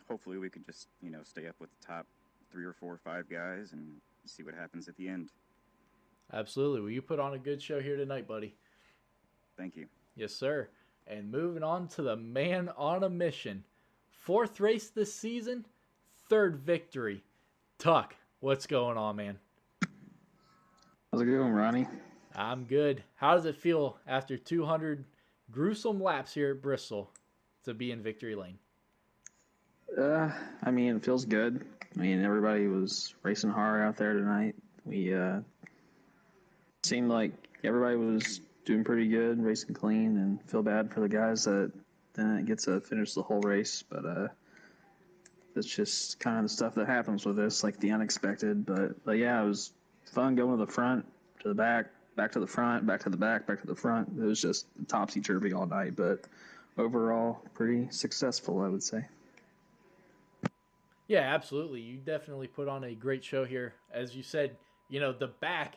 Hopefully we can just, stay up with the top 3 or 4 or 5 guys and see what happens at the end. Absolutely. Well, you put on a good show here tonight, buddy. Thank you. Yes, sir. And moving on to the man on a mission. 4th race this season, 3rd victory. Tuck, what's going on, man? How's it going, Ronnie? I'm good. How does it feel after 200 gruesome laps here at Bristol to be in victory lane? I mean, it feels good. I mean, everybody was racing hard out there tonight. We seemed like everybody was doing pretty good, racing clean, and feel bad for the guys that didn't get to finish the whole race. But that's just kind of the stuff that happens with this, like the unexpected. But yeah, it was fun going to the front, to the back to the front, back to the back to the front. It was just topsy-turvy all night, but overall pretty successful, I would say. Yeah, absolutely. You definitely put on a great show here. As you said, you know, the back,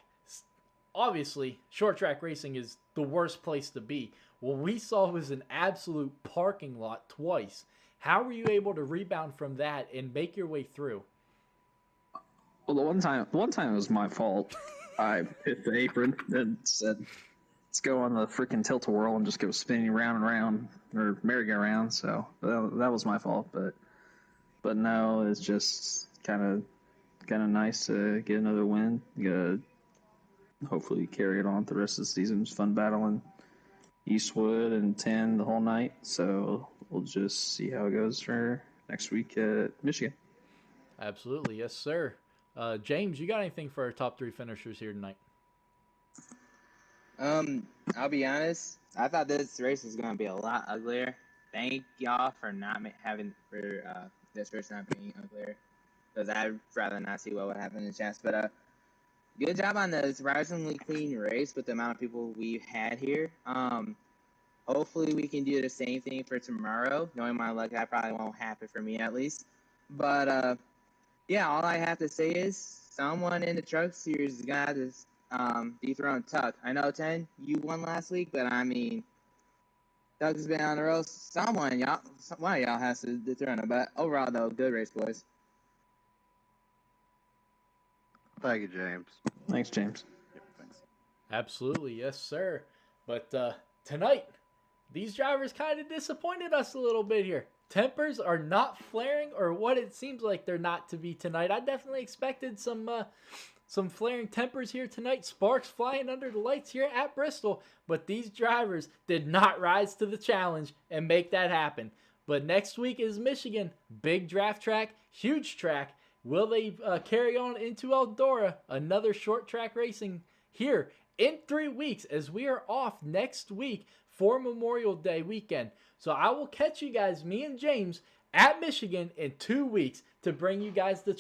obviously, short track racing is the worst place to be. What we saw was an absolute parking lot twice. How were you able to rebound from that and make your way through? Well, the one time it was my fault. I hit the apron and said, let's go on the freaking tilt-a-whirl and just go spinning round and round, or merry-go-round. So that was my fault, but no, it's just kind of nice to get another win. Hopefully carry it on the rest of the season. It was fun battling Eastwood and 10 the whole night. So we'll just see how it goes for next week at Michigan. Absolutely, yes, sir. James, you got anything for our top 3 finishers here tonight? I'll be honest. I thought this race was going to be a lot uglier. Thank y'all for not having this race not being uglier, because I'd rather not see what would happen in the chance. But good job on the surprisingly clean race with the amount of people we've had here. Hopefully we can do the same thing for tomorrow. Knowing my luck, that probably won't happen for me at least. But yeah, all I have to say is someone in the truck series is gonna have to dethrone Tuck. I know 10, you won last week, but I mean, Tuck has been on the road. One of y'all has to dethrone him. But overall, though, good race, boys. Thank you, James. Thanks, James. Yep, thanks. Absolutely, yes, sir. But tonight, these drivers kind of disappointed us a little bit here. Tempers are not flaring, or what it seems like they're not to be tonight. I definitely expected some flaring tempers here tonight. Sparks flying under the lights here at Bristol. But these drivers did not rise to the challenge and make that happen. But next week is Michigan. Big draft track, huge track. Will they carry on into Eldora? Another short track racing here in 3 weeks, as we are off next week for Memorial Day weekend. So I will catch you guys, me and James, at Michigan in 2 weeks to bring you guys the